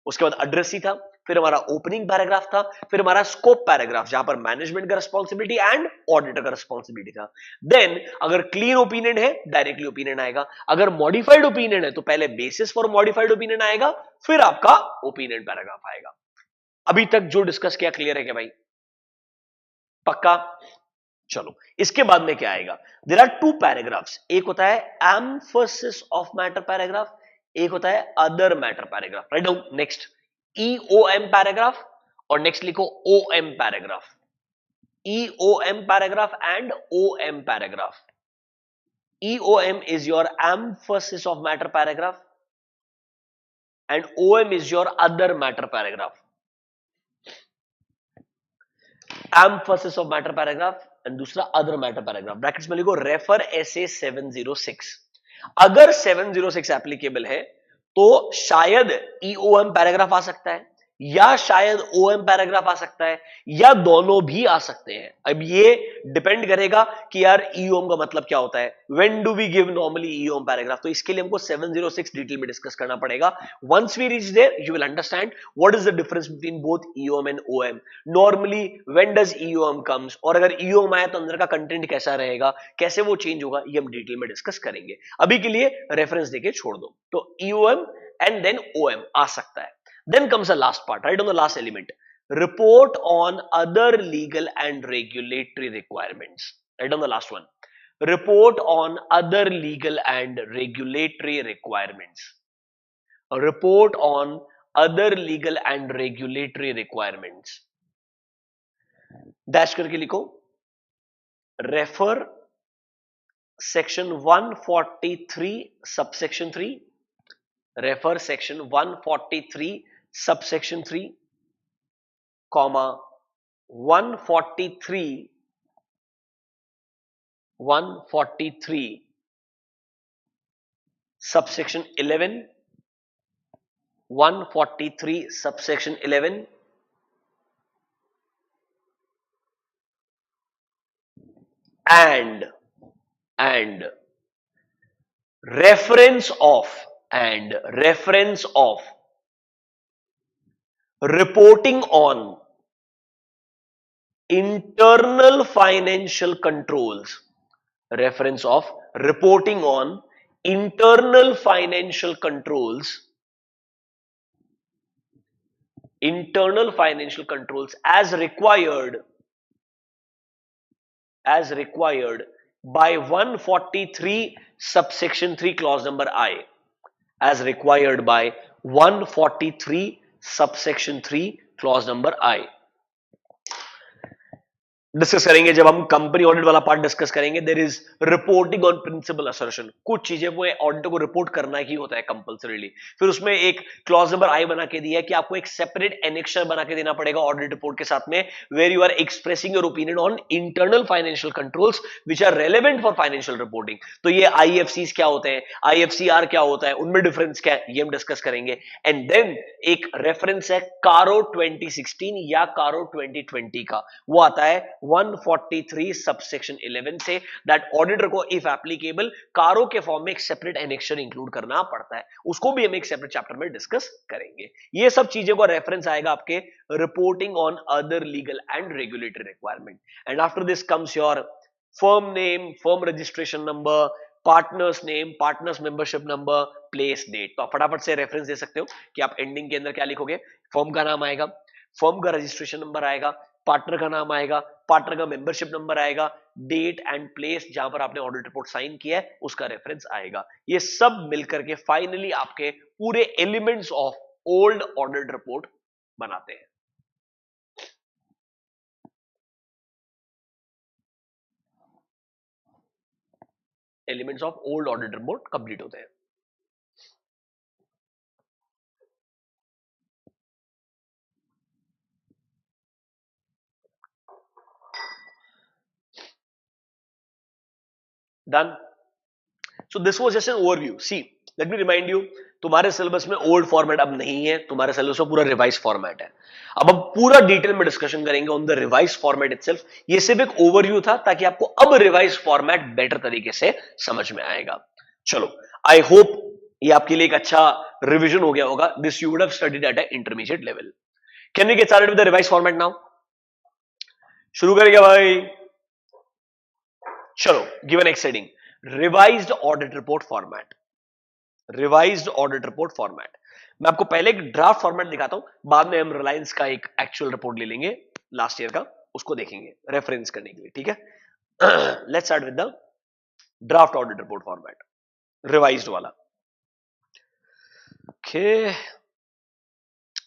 उसके बाद एड्रेस ही था, फिर हमारा ओपनिंग पैराग्राफ था, फिर हमारा स्कोप पैराग्राफ जहां पर मैनेजमेंट का रिस्पॉन्सिबिलिटी एंड ऑडिटर का रिस्पॉन्सिबिलिटी था। देन अगर क्लीन ओपिनियन है डायरेक्टली ओपिनियन आएगा, अगर मॉडिफाइड ओपिनियन है तो पहले बेसिस फॉर मॉडिफाइड ओपिनियन आएगा, फिर आपका ओपिनियन पैराग्राफ आएगा। अभी तक जो डिस्कस किया क्लियर है क्या भाई? पक्का? चलो इसके बाद में क्या आएगा, देयर आर टू पैराग्राफ्स, एक होता है एम्फसिस ऑफ मैटर पैराग्राफ, एक होता है other matter paragraph. Write down next EOM paragraph और नेक्स्ट लिखो OM paragraph. EOM paragraph and OM paragraph. EOM is your emphasis of matter paragraph and OM is your other matter paragraph. Emphasis of matter paragraph and दूसरा other matter paragraph. Brackets में लिखो refer S A 706। अगर 706 applicable है तो शायद EOM paragraph आ सकता है या शायद ओएम पैराग्राफ आ सकता है या दोनों भी आ सकते हैं। अब ये डिपेंड करेगा कि यार ईओएम का मतलब क्या होता है, when do we give normally EOM paragraph. तो इसके लिए हमको 706 डिटेल में डिस्कस करना पड़ेगा। Once we reach there you will understand what is the difference between both EOM and OM. Normally when does EOM comes, और अगर ईओएम आया तो अंदर का कंटेंट कैसा रहेगा, कैसे वो चेंज होगा, ये हम डिटेल में डिस्कस करेंगे। अभी के लिए रेफरेंस देके छोड़ दो। तो ईओएम एंड देन ओएम आ सकता है। Then comes the last part, right on the last element. Report on other legal and regulatory requirements. Right on the last one. Report on other legal and regulatory requirements. A report on other legal and regulatory requirements. Dash करके लिखो refer section 143 subsection 3. Refer section 143 subsection 3, comma 143 subsection 11, 143 subsection 11 and reference of and reference of reporting on internal financial controls, reference of reporting on internal financial controls, internal financial controls as required by 143 subsection 3 clause number I, as required by 143 subsection 3 clause number I discuss करेंगे। जब हम company audit वाला part discuss करेंगे, there is reporting on principal assertion, कुछ चीजें वो auditor को report करना ही होता है कंपल्सरीली। फिर उसमें एक क्लॉज नंबर आई बना के दिया है कि आपको एक सेपरेट एनेक्सर बना के देना पड़ेगा ऑडिट रिपोर्ट के साथ में, where you are expressing your opinion on internal financial controls which are relevant for financial reporting. तो ये आईएफसी क्या होते हैं, आईएफसीआर क्या होता है, उनमें डिफरेंस क्या है, ये हम डिस्कस करेंगे। एंड देन एक रेफरेंस है कारो 2016 या कारो 2020 का, वो आता है 143 सबसेक्शन 11 से, दैट ऑडिटर को इफ एप्लीकेबल कारो के फॉर्म में एक सेपरेट एनेक्सर इंक्लूड करना पड़ता है, उसको भी हम एक सेपरेट चैप्टर में डिस्कस करेंगे। ये सब चीजों का रेफरेंस आएगा आपके reporting on other legal and regulatory requirement. And after this comes your firm name, firm registration number, partners name, partners membership number, place date. तो आप फटाफट से रेफरेंस दे सकते हो कि आप एंडिंग के अंदर क्या लिखोगे, फर्म का नाम आएगा, फर्म का रजिस्ट्रेशन नंबर आएगा, पार्टनर का नाम आएगा, पार्टनर का मेंबरशिप नंबर आएगा, डेट एंड प्लेस जहां पर आपने ऑडिट रिपोर्ट साइन किया है उसका रेफरेंस आएगा। ये सब मिलकर के फाइनली आपके पूरे elements of old audit report बनाते हैं। Elements of old audit report complete होते हैं। Done. So this was just an overview. See let me remind you, तुम्हारे सिलेबस में ओल्ड फॉर्मेट अब नहीं है, तुम्हारे सिलेबस में पूरा रिवाइज फॉर्मेट है। अब हम पूरा डिटेल में डिस्कशन करेंगे on the revise format itself. ये सिर्फ एक ओवरव्यू था ताकि आपको अब रिवाइज फॉर्मेट बेटर तरीके से समझ में आएगा। चलो, आई होप ये आपके लिए एक अच्छा रिवीजन हो गया होगा। This you would have studied at a intermediate level. Can we get started with the revise format now? शुरू करेंगे भाई। चलो, given next heading, revised audit report format. Revised audit report format, मैं आपको पहले एक ड्राफ्ट फॉर्मेट दिखाता हूं, बाद में हम रिलायंस का एक एक्चुअल रिपोर्ट ले लेंगे लास्ट ईयर का, उसको देखेंगे रेफरेंस करने के लिए, ठीक है। Let's start with the draft audit report format, revised वाला। ओके,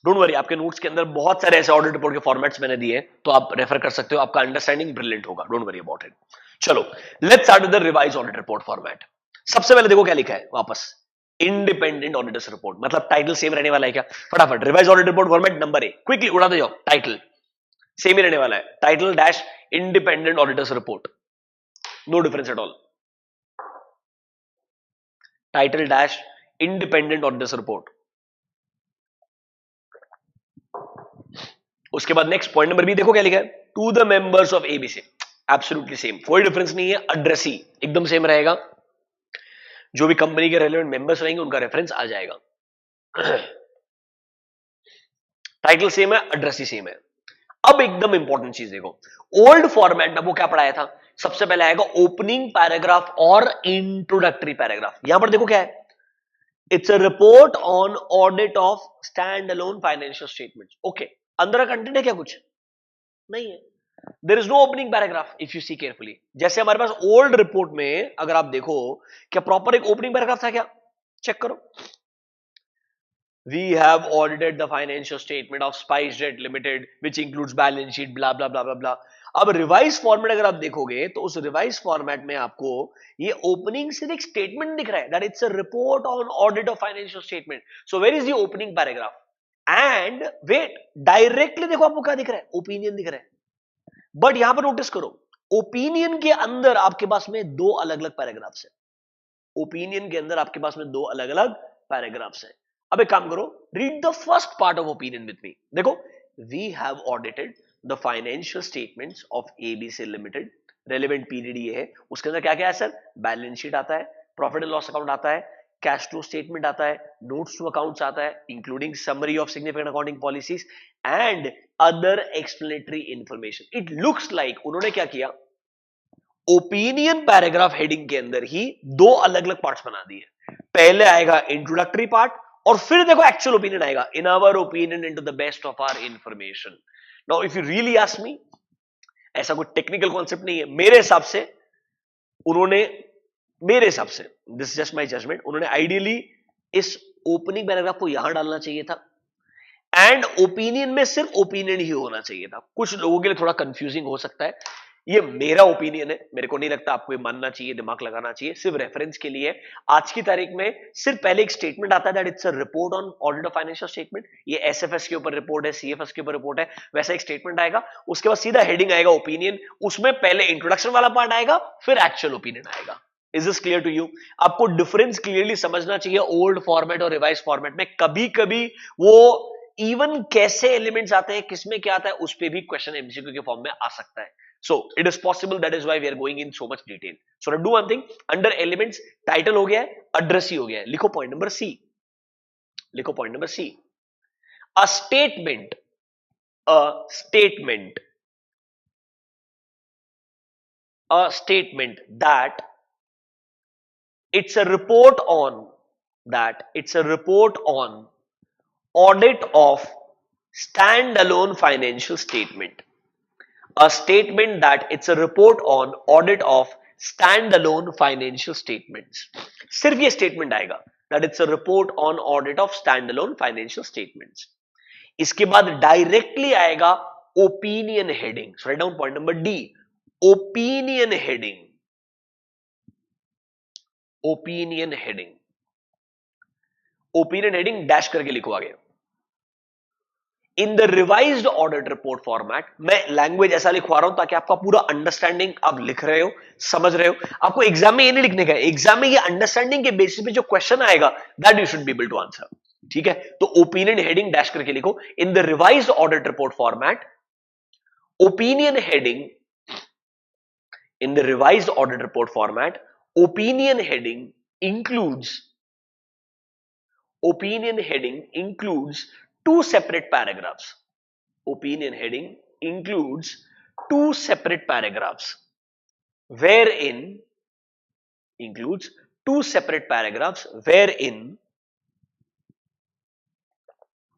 डोंट वरी, आपके नोट्स के अंदर बहुत सारे ऐसे ऑडिट रिपोर्ट के फॉर्मेट्स मैंने दिए, तो आप रेफर कर सकते हो, आपका अंडरस्टैंडिंग ब्रिलियंट होगा, डोंट वरी अबाउट इट। चलो, let's start with the revised audit report format. सबसे पहले देखो क्या लिखा है वापस, इंडिपेंडेंट ऑडिटर्स रिपोर्ट, मतलब टाइटल सेम रहने वाला है क्या? फटाफट, revise audit report format number A, quickly उड़ा दे जाओ, टाइटल सेम ही रहने वाला है, title dash independent auditors report, no difference at all, title dash independent auditors report. उसके बाद नेक्स्ट पॉइंट नंबर बी देखो क्या लिखा है, to the members of ABC, absolutely same, कोई डिफरेंस नहीं है, एड्रेस ही एकदम सेम रहेगा, जो भी कंपनी के रेलेवेंट मेंबर्स रहेंगे उनका रेफरेंस आ जाएगा। टाइटल सेम है, एड्रेस ही सेम है। अब एकदम इंपॉर्टेंट चीज देखो, ओल्ड फॉर्मेट में वो क्या पढ़ाया था, सबसे पहले आएगा ओपनिंग पैराग्राफ और इंट्रोडक्टरी पैराग्राफ। यहां पर देखो क्या है, it's a report on audit of stand alone financial statements. Okay, अंदर का कंटेंट है क्या? कुछ नहीं है, there is no opening paragraph if you see carefully. जैसे हमारे पास ओल्ड रिपोर्ट में अगर आप देखो, क्या प्रॉपर एक ओपनिंग पैराग्राफ था क्या? चेक करो, we have audited the financial statement of SpiceJet Limited which includes balance sheet blah blah blah blah blah। अब रिवाइज फॉर्मेट अगर आप देखोगे तो उस रिवाइज फॉर्मेट में आपको ये ओपनिंग सिर्फ एक स्टेटमेंट दिख रहा है, that it's a report on audit of financial statement. So where is the opening paragraph? And wait, directly देखो आपको क्या दिख रहा है, ओपिनियन दिख रहा है। बट यहां पर नोटिस करो, ओपिनियन के अंदर आपके पास में दो अलग अलग पैराग्राफ्स है, ओपिनियन के अंदर आपके पास में दो अलग अलग पैराग्राफ्स है। अब एक काम करो, read the first part of opinion with me. देखो, we have audited the financial statements of ABC limited, relevant period ये है, उसके अंदर क्या क्या है सर? बैलेंस शीट आता है, प्रॉफिट एंड लॉस अकाउंट आता है, कैश फ्लो स्टेटमेंट आता है, नोट्स टू अकाउंट्स आता है, including summary of significant accounting policies and other explanatory information. It looks like उन्होंने क्या किया, ओपिनियन पैराग्राफ हेडिंग के अंदर ही दो अलग अलग पार्ट्स बना दिए। पहले आएगा इंट्रोडक्टरी पार्ट और फिर देखो एक्चुअल ओपिनियन आएगा, in our opinion into the best of our information. Now if you really ask me, ऐसा कोई टेक्निकल कॉन्सेप्ट नहीं है मेरे हिसाब से। उन्होंने, मेरे हिसाब से, this is just my judgement, उन्होंने आइडियली इस ओपनिंग पैराग्राफ को यहां डालना चाहिए था एंड ओपिनियन में सिर्फ ओपिनियन ही होना चाहिए था। कुछ लोगों के लिए थोड़ा कंफ्यूजिंग हो सकता है, ये मेरा ओपिनियन है, मेरे को नहीं लगता आपको ये मानना चाहिए, दिमाग लगाना चाहिए, सिर्फ रेफरेंस के लिए। आज की तारीख में सिर्फ पहले एक स्टेटमेंट आता है that it's a report on audit of financial statement, ये एसएफएस के ऊपर रिपोर्ट है, सीएफएस के ऊपर रिपोर्ट है, वैसा एक स्टेटमेंट आएगा, उसके बाद सीधा हेडिंग आएगा ओपिनियन, उसमें पहले इंट्रोडक्शन वाला पार्ट आएगा, फिर एक्चुअल ओपिनियन आएगा। Is this clear to you? आपको डिफरेंस क्लियरली समझना चाहिए ओल्ड फॉर्मेट और रिवाइज फॉर्मेट में। कभी कभी वो इवन कैसे एलिमेंट्स आते हैं, किसमें क्या आता है, उस पर भी क्वेश्चन एमसीक्यू के फॉर्म में आ सकता है। So it is possible, that is why we are going in so much detail. So do one thing, under elements title हो गया है, address ही हो गया है, लिखो point number C, लिखो point number C, a statement, a statement, a statement that it's a report on, that it's a report on audit of standalone financial statement. A statement that it's a report on audit of standalone financial statements. सिर्फ ये statement आएगा that it's a report on audit of standalone financial statements. इसके बाद directly आएगा opinion heading. So write down point number D, opinion heading, opinion heading, opinion heading dash करके लिखो आगे। In the revised audit report format, मैं language ऐसा लिखवा रहा हूं ताकि आपका पूरा अंडरस्टैंडिंग, आप लिख रहे हो, समझ रहे हो। आपको एग्जाम में ये नहीं लिखने का है, एग्जाम में ये अंडरस्टैंडिंग के बेसिस पे जो क्वेश्चन आएगा that you should be able to answer. ठीक है, तो ओपिनियन हेडिंग डैश करके लिखो। In the revised audit report format, opinion heading, in the revised audit report format, opinion heading includes, opinion heading includes two separate paragraphs. Opinion heading includes two separate paragraphs, wherein includes two separate paragraphs, wherein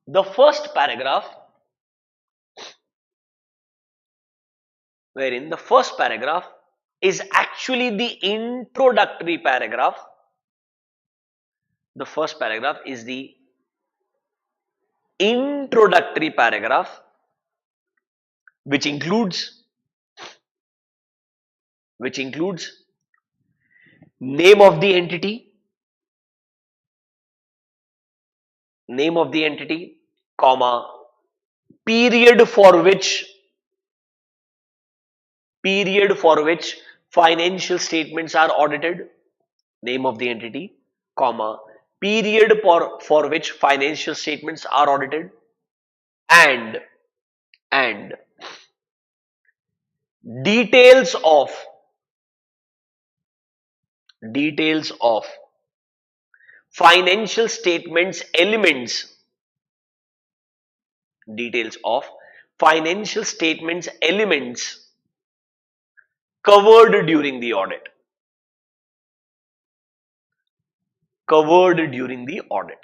the first paragraph, wherein the first paragraph is actually the introductory paragraph. The first paragraph is the introductory paragraph, which includes name of the entity, comma, period for which financial statements are audited, name of the entity, comma, period for which financial statements are audited, and details of financial statements elements, details of financial statements elements covered during the audit, covered during the audit.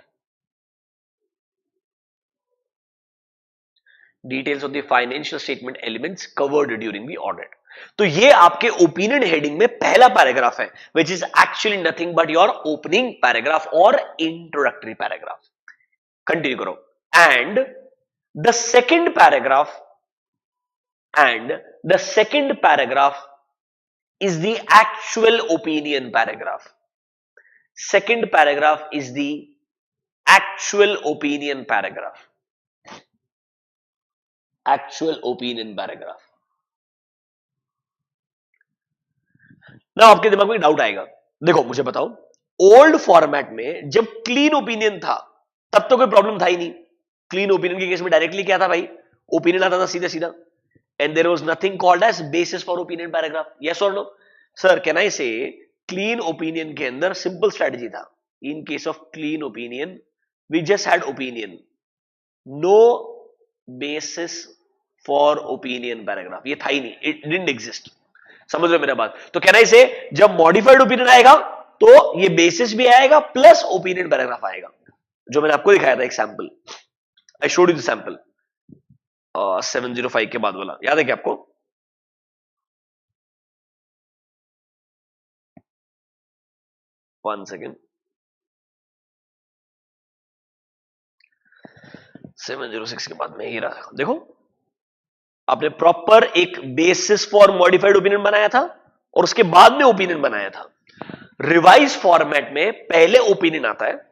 Details of the financial statement elements covered during the audit. तो ये आपके opinion heading में पहला paragraph है, which is actually nothing but your opening paragraph or introductory paragraph. Continue करो. And the second paragraph is the actual opinion paragraph. Second paragraph is the actual opinion paragraph. Actual opinion paragraph. ना आपके दिमाग में doubt आएगा, देखो मुझे बताओ, old format में जब क्लीन ओपिनियन था तब तो कोई प्रॉब्लम था ही नहीं। क्लीन ओपिनियन के केस में डायरेक्टली क्या था भाई, ओपिनियन आता था सीधा सीधा, and there was nothing called as basis for opinion paragraph. Yes और no? Sir can I say clean opinion के अंदर सिंपल स्ट्रेटजी था. In case of clean opinion we just had opinion, no basis for opinion paragraph. ये था ही नहीं, it didn't exist. समझ लो मेरा बात. तो कहना इसे जब मॉडिफाइड ओपिनियन आएगा तो ये बेसिस भी आएगा प्लस ओपिनियन पैराग्राफ आएगा, जो मैंने आपको दिखाया था एक sample. I showed you the sample 705 के बाद वाला, याद है क्या आपको? One second. 706 के बाद में ही रहा. देखो, आपने प्रॉपर एक बेसिस फॉर मॉडिफाइड ओपिनियन बनाया था और उसके बाद में ओपिनियन बनाया था. रिवाइज फॉर्मेट में पहले ओपिनियन आता है,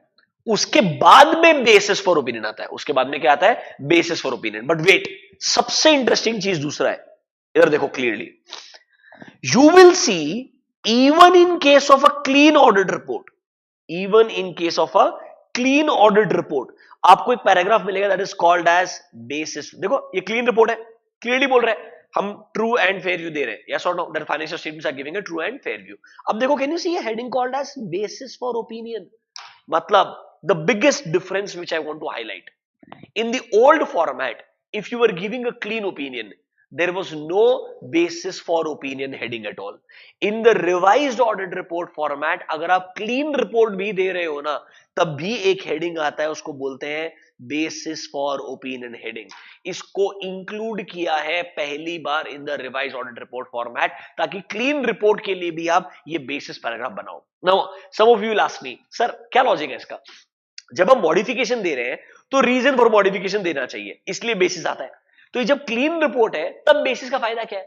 उसके बाद में बेसिस फॉर ओपिनियन आता है. उसके बाद में क्या आता है? Basis for opinion. But wait, सबसे इंटरेस्टिंग चीज दूसरा है. इधर देखो clearly, you will see even in case of a clean audit report, even in case of a clean audit report, आपको एक पैराग्राफ मिलेगा that is called as basis. देखो ये क्लीन रिपोर्ट है, क्लियरली बोल रहे हैं हम ट्रू एंड फेयर व्यू दे रहे हैं. यस और no, that financial statements are giving a true and fair view. अब देखो, can you see a heading called as basis for opinion. मतलब the biggest difference which I want to highlight, in the old format, if you were giving a clean opinion, there was no basis for opinion heading at all. In the revised audit report format, अगर आप clean report भी दे रहे हो ना, तब भी एक heading आता है, उसको बोलते हैं basis for opinion heading. इसको include किया है पहली बार in the revised audit report format, ताकि clean report के लिए भी आप ये basis paragraph बनाओ. Now, some of you will ask me, sir, क्या logic है इसका? जब हम मॉडिफिकेशन दे रहे हैं तो रीजन फॉर मॉडिफिकेशन देना चाहिए, इसलिए बेसिस आता है. तो ये जब क्लीन रिपोर्ट है तब बेसिस का फायदा क्या है?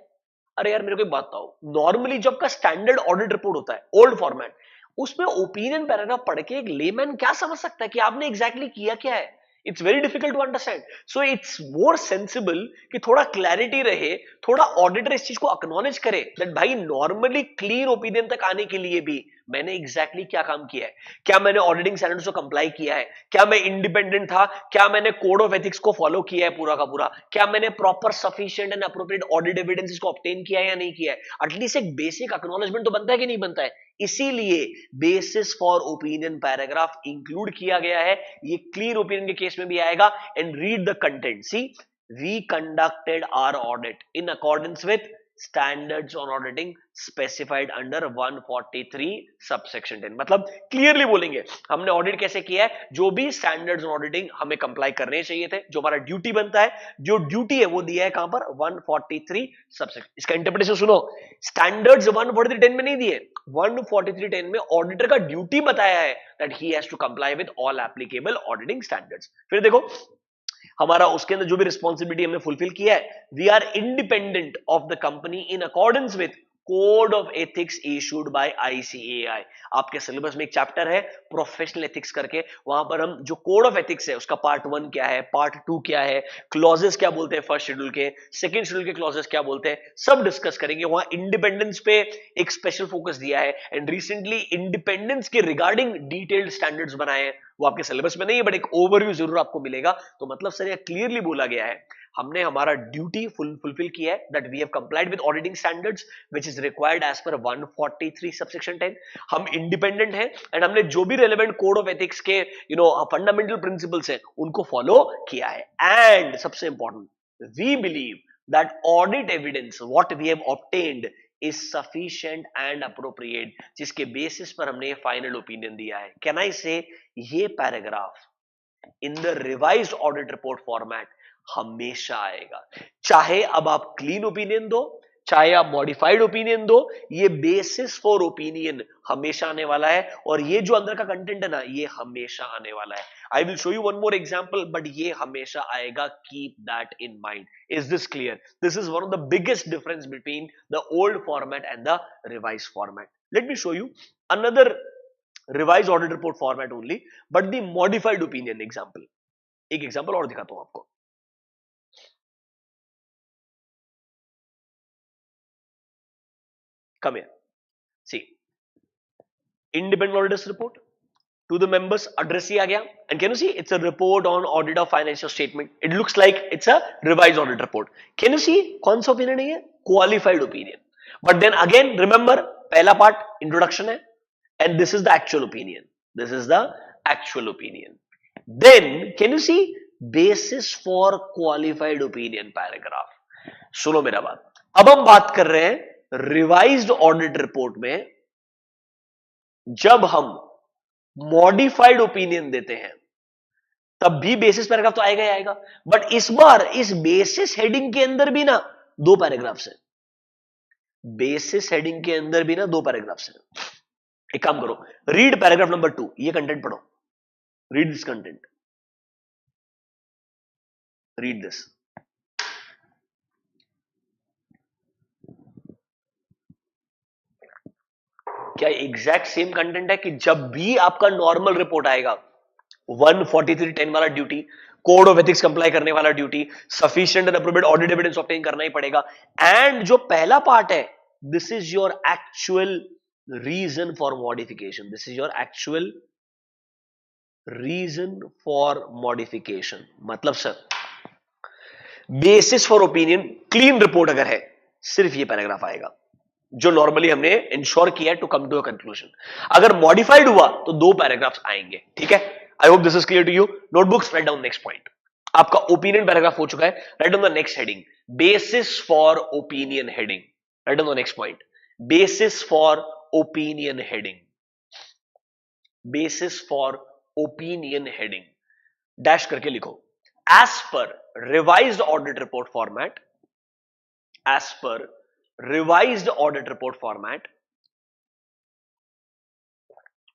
अरे यार मेरे को एक बात बताओ, नॉर्मली जब का स्टैंडर्ड ऑडिट रिपोर्ट होता है ओल्ड फॉर्मेट, उसमें ओपिनियन पैराग्राफ पढ़ के एक लेमैन क्या समझ सकता है कि आपने एग्जैक्टली किया क्या है? It's very difficult to understand. So it's more sensible कि थोड़ा क्लैरिटी रहे, थोड़ा ऑडिटर इस चीज को एक्नॉलेज करे दैट भाई नॉर्मली क्लीन ओपिनियन तक आने के लिए भी मैंने एग्जैक्टली क्या काम किया है, क्या मैंने ऑडिटिंग स्टैंडर्ड्स को कंप्लाई किया है, क्या मैं इंडिपेंडेंट था, क्या मैंने कोड ऑफ एथिक्स को फॉलो किया है पूरा का पूरा, क्या मैंने proper sufficient and appropriate audit evidences को ऑब्टेन किया है या नहीं किया है. एटलीस्ट एक बेसिक एक्नॉलेजमेंट तो बनता है कि नहीं बनता है. इसीलिए basis for opinion paragraph include किया गया है. ये क्लीन ओपिनियन के केस में भी आएगा. And read the content. See, we conducted our audit in accordance with standards on auditing specified under 143 subsection 10. मतलब क्लियरली बोलेंगे हमने ऑडिट कैसे किया है, जो भी स्टैंडर्ड्स ऑन ऑडिटिंग हमें कंप्लाई करने चाहिए थे, जो हमारा ड्यूटी बनता है, जो ड्यूटी है वो दिया है कहां पर? 143 सबसेक्शन. इसका इंटरप्रिटेशन सुनो, स्टैंडर्ड्स 143.10 में नहीं दिए, 143.10 में ऑडिटर का ड्यूटी बताया है that he has to comply with all applicable auditing standards. फिर देखो, हमारा उसके अंदर जो भी रिस्पॉन्सिबिलिटी हमने फुलफिल किया है, we are independent of the company in accordance with code of ethics issued by ICAI. आपके सिलेबस में एक चैप्टर है प्रोफेशनल एथिक्स करके, वहां पर हम जो कोड ऑफ एथिक्स है उसका पार्ट 1 क्या है, पार्ट 2 क्या है, क्लॉजेस क्या बोलते हैं फर्स्ट शेड्यूल के, सेकंड शेड्यूल के क्लॉजेस क्या बोलते हैं, सब डिस्कस करेंगे. वहां इंडिपेंडेंस पे एक स्पेशल फोकस दिया है. एंड रिसेंटली इंडिपेंडेंस के रिगार्डिंग डिटेल्ड स्टैंडर्ड्स बनाए हैं. वो आपके सिलेबस में नहीं है बट एक ओवरव्यू जरूर आपको मिलेगा. तो मतलब सर ये क्लियरली बोला गया है हमने हमारा ड्यूटी फुलफिल किया है, that we have complied with auditing standards which is required as per 143 subsection 10. हम इंडिपेंडेंट हैं एंड हमने जो भी रेलेवेंट कोड ऑफ एथिक्स के फंडामेंटल प्रिंसिपल्स हैं उनको फॉलो किया है. एंड सबसे important, we believe that audit evidence what we have obtained is sufficient and appropriate, जिसके बेसिस पर हमने फाइनल ओपिनियन दिया है. कैन आई से ये paragraph in the revised audit report format हमेशा आएगा, चाहे अब आप क्लीन ओपिनियन दो, चाहे आप मॉडिफाइड ओपिनियन दो, ये बेसिस फॉर ओपिनियन हमेशा आने वाला है. और ये जो अंदर का कंटेंट है ना, ये हमेशा आने वाला है. I will show you one more example, but ये हमेशा आएगा. Keep that in mind. Is this clear? This is one of the biggest difference between the old format and the revised format. Late me show you another revised audit report format only, but the modified opinion example. एक example और दिखाता हूं आपको. Come here. See, independent auditors report to the members. Address ही आ गया. And can you see? It's a report on audit of financial statement. It looks like it's a revised audit report. Can you see? कौन सा opinion है ये? Qualified opinion. But then again, remember, पहला part introduction है, and this is the actual opinion. This is the actual opinion. Then can you see basis for qualified opinion paragraph? सुनो मेरा बात, अब हम बात कर रहे हैं रिवाइज्ड ऑडिट रिपोर्ट में जब हम मॉडिफाइड ओपिनियन देते हैं तब भी बेसिस पैराग्राफ तो आएगा ही आएगा, बट इस बार इस बेसिस हेडिंग के अंदर भी ना दो पैराग्राफ्स हैं, बेसिस हेडिंग के अंदर भी ना दो पैराग्राफ्स हैं। एक काम करो, रीड पैराग्राफ नंबर 2, ये कंटेंट पढ़ो, read this content, read this. क्या एग्जैक्ट सेम कंटेंट है कि जब भी आपका नॉर्मल रिपोर्ट आएगा 14310 वाला duty, code of ethics comply करने वाला duty, sufficient and appropriate audit evidence obtain करना ही पड़ेगा, एंड जो पहला पार्ट है this is your actual reason for modification, this is your actual reason for modification. मतलब sir basis for opinion clean report अगर है सिर्फ ये पैराग्राफ आएगा जो नॉर्मली हमने इंश्योर किया to come to a conclusion. अगर मॉडिफाइड हुआ तो दो पैराग्राफ्स आएंगे, ठीक है। I hope this is clear to you. Notebooks, write down next point. आपका ओपिनियन पैराग्राफ हो चुका है, write down the next heading, basis for opinion heading, write down the next point, basis for opinion heading, basis for opinion heading, dash करके लिखो, as per revised audit report format, as per revised audit report format,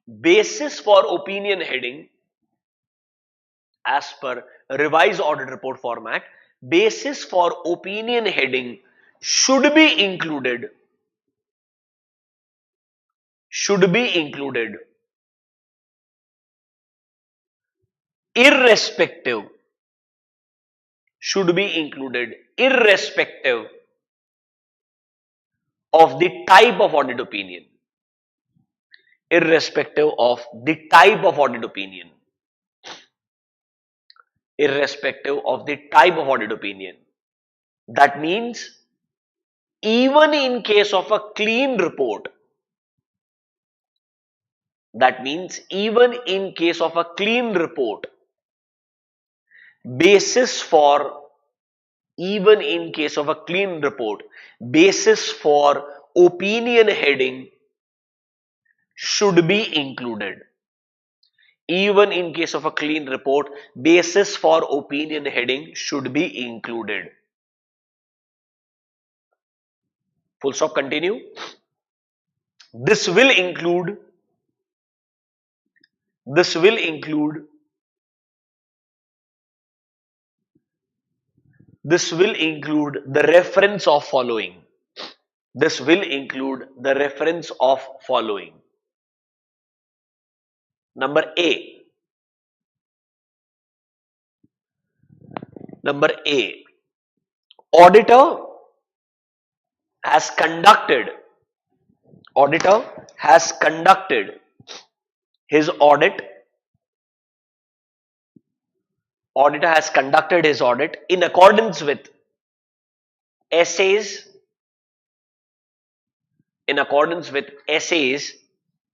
basis for opinion heading, as per revised audit report format, basis for opinion heading should be included, irrespective, should be included irrespective of the type of audit opinion, irrespective of the type of audit opinion, irrespective of the type of audit opinion. That means even in case of a clean report, that means even in case of a clean report, basis for, even in case of a clean report, basis for opinion heading should be included. Even in case of a clean report, basis for opinion heading should be included. Full stop, continue. This will include the reference of following. This will include the reference of following. Number A. Auditor has conducted his audit. Auditor has conducted his audit in accordance with essays,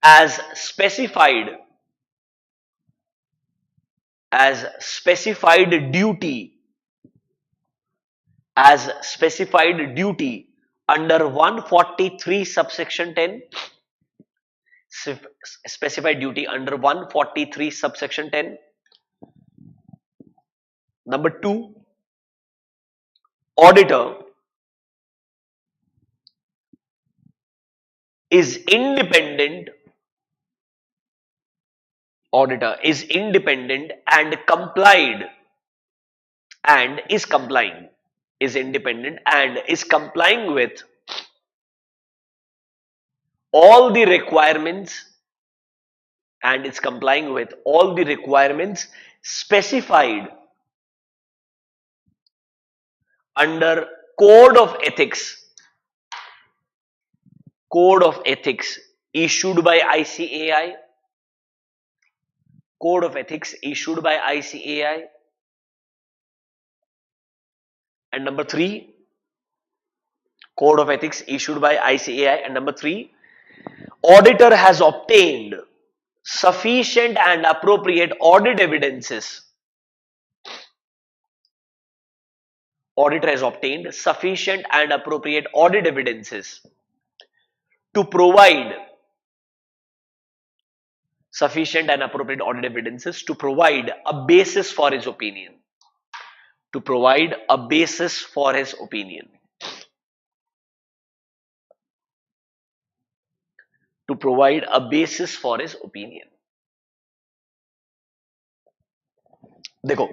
as specified duty under 143 subsection 10, specified duty under 143 subsection 10. Number 2, auditor is independent, and is complying with all the requirements specified under code of ethics issued by ICAI, and number 3, code of ethics issued by ICAI, and number 3, Auditor has obtained sufficient and appropriate audit evidences. Auditor has obtained sufficient and appropriate audit evidences to provide sufficient and appropriate audit evidences to provide a basis for his opinion. To provide a basis for his opinion. To provide a basis for his opinion. देखो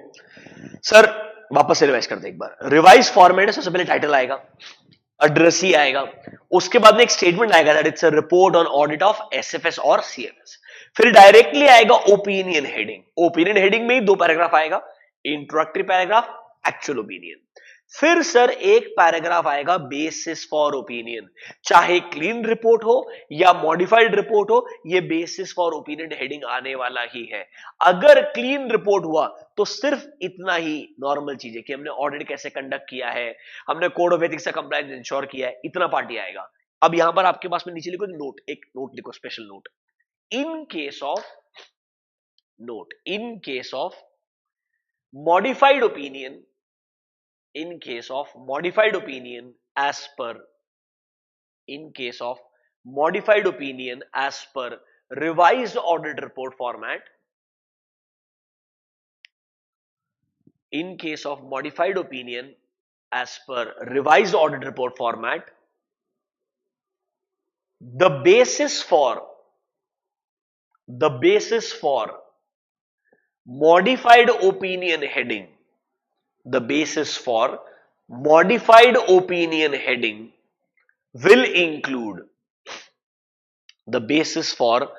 sir, वापस से revise करते एक बार. Revise format है, सबसे पहले title आएगा, address ही आएगा, उसके बाद में एक स्टेटमेंट आएगा that it's a report on audit of SFS और सीएफएस. फिर डायरेक्टली आएगा ओपिनियन हेडिंग. ओपिनियन हेडिंग में ही 2 पैराग्राफ आएगा, इंट्रोडक्टरी पैराग्राफ, एक्चुअल ओपिनियन. फिर सर एक पैराग्राफ आएगा बेसिस फॉर ओपिनियन. चाहे क्लीन रिपोर्ट हो या मॉडिफाइड रिपोर्ट हो, ये बेसिस फॉर ओपिनियन हेडिंग आने वाला ही है. अगर क्लीन रिपोर्ट हुआ तो सिर्फ इतना ही नॉर्मल चीज है कि हमने ऑडिट कैसे कंडक्ट किया है, हमने कोड ऑफ एथिक्स से कंप्लायंस इंश्योर किया है, इतना पार्ट ही आएगा. अब यहां पर आपके पास में नीचे लिखो नोट, एक नोट लिखो, special note. In case of note, in case of modified opinion, in case of modified opinion as per revised audit report format, in case of modified opinion as per revised audit report format, the basis for modified opinion heading, the basis for modified opinion heading will include, the basis for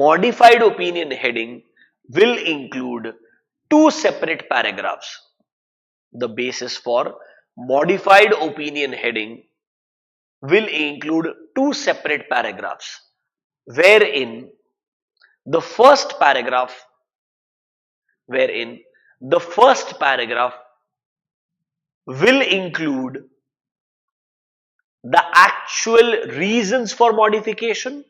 modified opinion heading will include 2 separate paragraphs. The basis for modified opinion heading will include 2 separate paragraphs, wherein the first paragraph will include the actual reasons for modification,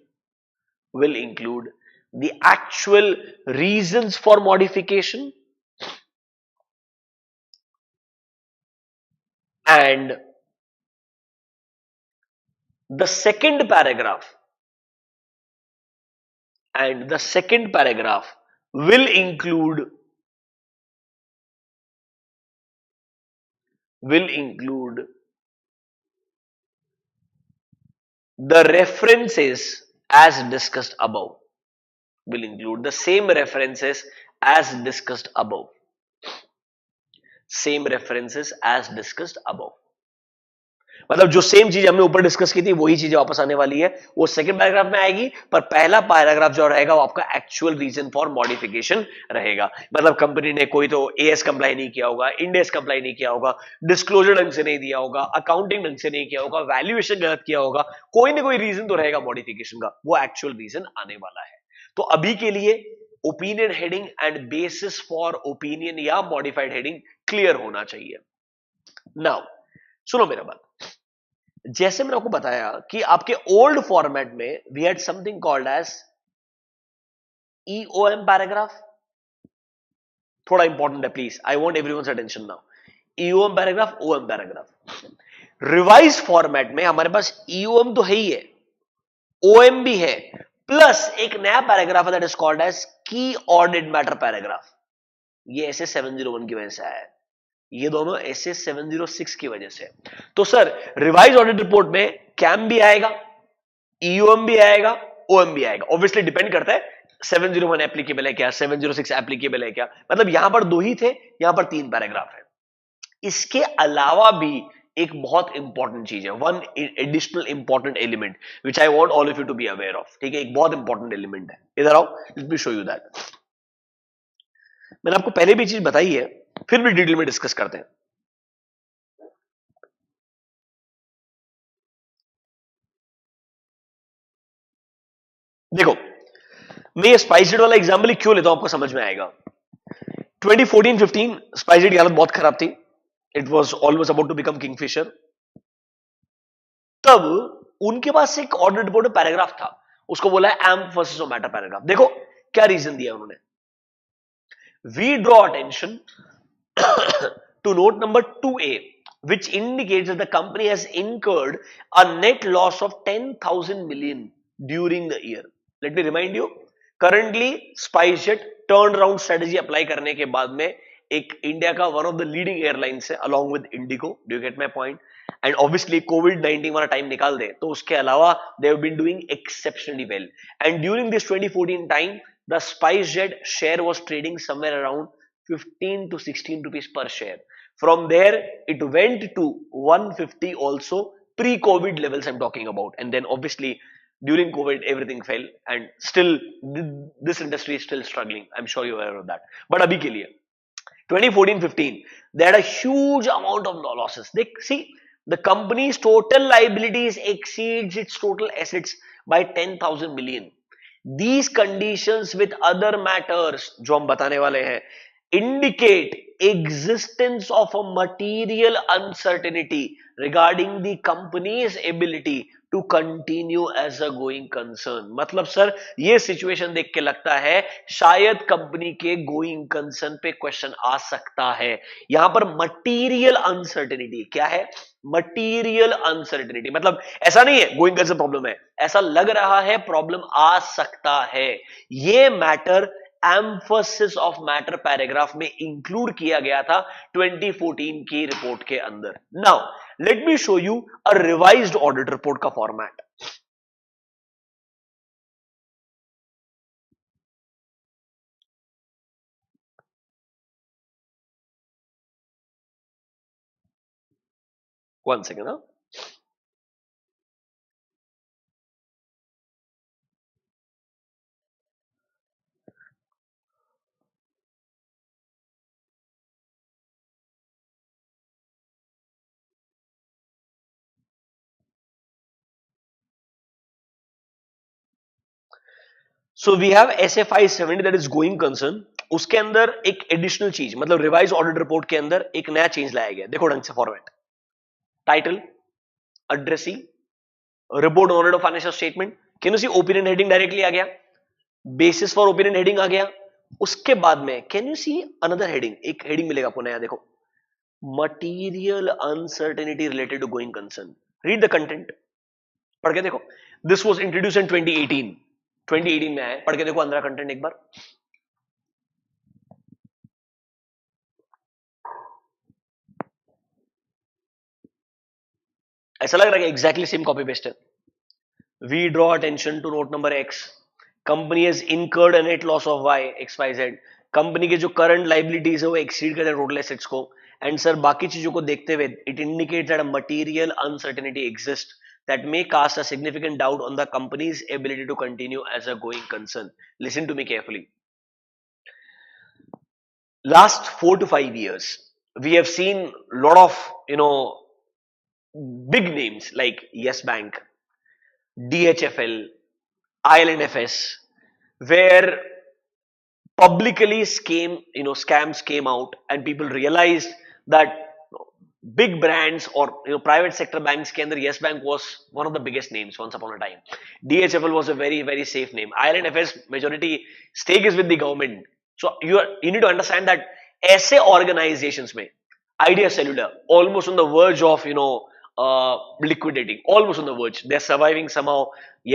and the second paragraph will include the references as discussed above, will include the same references as discussed above, मतलब जो same चीज हमने ऊपर discuss की थी वही चीजें वापस आने वाली है. वो सेकंड पैराग्राफ में आएगी, पर पहला पैराग्राफ जो रहेगा वो आपका एक्चुअल रीजन फॉर मॉडिफिकेशन रहेगा. मतलब कंपनी ने कोई तो एएस कंप्लाई नहीं किया होगा, इंडेस कंप्लाई नहीं किया होगा, डिस्क्लोजर ढंग से नहीं दिया होगा, अकाउंटिंग ढंग से नहीं किया होगा, वैल्यूएशन गलत किया होगा, कोई ना कोई रीजन तो रहेगा मॉडिफिकेशन का, वो एक्चुअल रीजन आने वाला है. तो अभी के लिए opinion heading and bases for opinion या मॉडिफाइड हेडिंग क्लियर होना चाहिए. नाउ सुनो मेरा बात. जैसे मैंने आपको बताया कि आपके ओल्ड फॉर्मेट में we had something called as EOM paragraph. थोड़ा इंपॉर्टेंट है, please, I want everyone's attention now. EOM paragraph, OM paragraph. Revise format में हमारे पास ईओएम तो है ही है, ओएम भी है, प्लस एक नया पैराग्राफ है that is called as key audit matter paragraph. ये ऐसे 701 की वजह से आया है, ये दोनों ऐसे 706 की वजह से. तो सर रिवाइज ऑडिट रिपोर्ट में कैम भी आएगा, ईओएम भी आएगा, ओएम भी आएगा. ऑब्वियसली डिपेंड करता है 701 एप्लीकेबल है क्या, 706 एप्लीकेबल है क्या. मतलब यहां पर 2 ही थे, यहां पर 3 पैराग्राफ है. इसके अलावा भी एक बहुत इंपॉर्टेंट चीज है, one additional important element which I want all of you to be aware of. ठीक है, एक बहुत इंपॉर्टेंट एलिमेंट है. इधर आओ, let me show you that. मैंने आपको पहले भी चीज बताई है, फिर भी डिटेल में डिस्कस करते हैं. देखो मैं ये स्पाइसजेट वाला एग्जांपल क्यों लेता हूं, आपको समझ में आएगा. 2014-15 स्पाइसजेट की हालत बहुत खराब थी. It was almost about to become Kingfisher. तब उनके पास एक ऑडिट रिपोर्ट में पैराग्राफ था, उसको बोला है एम्फसिस ऑफ मैटर पैराग्राफ। देखो क्या रीजन दिया उन्होंने, we draw attention to note number 2A, which indicates that the company has incurred a net loss of 10,000 million during the year. Let me remind you, currently SpiceJet turnaround strategy apply करने के बाद में एक India का one of the leading airlines है along with Indigo. Do you get my point? And obviously COVID-19 वाला time निकाल दे तो उसके अलावा they have been doing exceptionally well. And during this 2014 time, the SpiceJet share was trading somewhere around 15 to 16 rupees per share. From there, it went to 150 also, pre-COVID levels I'm talking about. And then obviously, during COVID, everything fell. And still, this industry is still struggling. I'm sure you're aware of that. But abhi ke liye, 2014-15, they had a huge amount of losses. They see, the company's total liabilities exceeds its total assets by 10,000 million. These conditions with other matters, जो हम बताने वाले हैं, indicate existence of a material uncertainty regarding the company's ability to continue as a going concern. मतलब sir ये situation देख के लगता है शायद कंपनी के गोइंग कंसर्न पे क्वेश्चन आ सकता है। यहां पर मटीरियल अनसर्टेनिटी क्या है? मटीरियल अनसर्टेनिटी मतलब ऐसा नहीं है गोइंग कंसर्न प्रॉब्लम है, ऐसा लग रहा है प्रॉब्लम आ सकता है। ये matter emphasis of matter paragraph में इंक्लूड किया गया था 2014 की रिपोर्ट के अंदर। Now let me show you a revised audit report का फॉर्मेट। वन सेकेंड ना, so we have SF570 that is going concern. उसके अंदर एक एडिशनल चीज मतलब रिवाइज ऑडिट रिपोर्ट के अंदर एक नया चेंज लाया गया। देखो ढंग से format, title, addressee, report on audit of financial statement, can you see opinion heading directly आ गया, बेसिस फॉर ओपिनियन हेडिंग आ गया। उसके बाद में can you see another heading, एक हेडिंग मिलेगा आपको नया, देखो material uncertainty related to going concern. Read the content, पढ़ के देखो। दिस वाज इंट्रोड्यूस इन 2018, 2018 में आया, पढ़ के देखो अंदर कंटेंट एक बार। ऐसा लग रहा है एग्जैक्टली सेम कॉपी पेस्ट है। We draw attention to note number x, company has incurred a net loss of y x Y z. Company के जो करंट लाइबिलिटीज है वो एक्सीड करते हैं टोटल एसेट्स को। एंड सर बाकी चीजों को देखते हुए it indicates that a material uncertainty exist that may cast a significant doubt on the company's ability to continue as a going concern. Listen to me carefully. Last 4 to 5 years, we have seen a lot of, big names like Yes Bank, DHFL, ILNFS, where publicly scams came out and people realized that big brands or private sector banks के अंदर Yes Bank was one of the biggest names once upon a time. DHFL was a very very safe name. ILNFS majority stake is with the government. So you need to understand that ऐसे organizations में Idea Cellular almost on the verge of liquidating, almost on the verge. They're surviving somehow.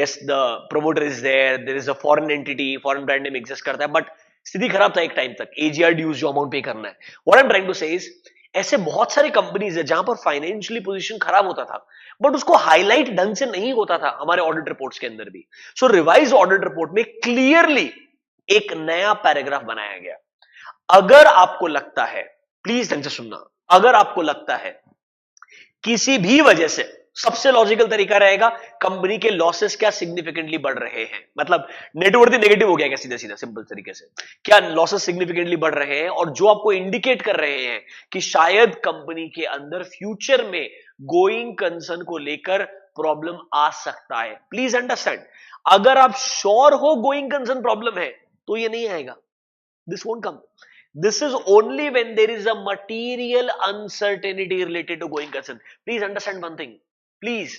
Yes, the promoter is there. There is a foreign entity, foreign brand name exist करता है, but स्थिति खराब था एक time तक। AGR dues जो amount पे करना है। What I'm trying to say is ऐसे बहुत सारे कंपनीज है जहां पर फाइनेंशियली पोजीशन खराब होता था बट उसको हाईलाइट ढंग से नहीं होता था हमारे ऑडिट रिपोर्ट्स के अंदर भी। सो रिवाइज ऑडिट रिपोर्ट में क्लियरली एक नया पैराग्राफ बनाया गया। अगर आपको लगता है, प्लीज ढंग से सुनना, अगर आपको लगता है किसी भी वजह से, सबसे लॉजिकल तरीका रहेगा कंपनी के लॉसेस क्या सिग्निफिकेंटली बढ़ रहे हैं, मतलब नेटवर्थ नेगेटिव हो गया क्या सीधा सीधा सिंपल तरीके से, क्या लॉसेस सिग्निफिकेंटली बढ़ रहे हैं और जो आपको इंडिकेट कर रहे हैं कि शायद कंपनी के अंदर फ्यूचर में गोइंग कंसर्न को लेकर प्रॉब्लम आ सकता है। प्लीज अंडरस्टैंड, अगर आप श्योर हो गोइंग कंसर्न प्रॉब्लम है तो ये नहीं आएगा, this won't come. This is only when there is a material uncertainty related to going concern. Please understand one thing. Please,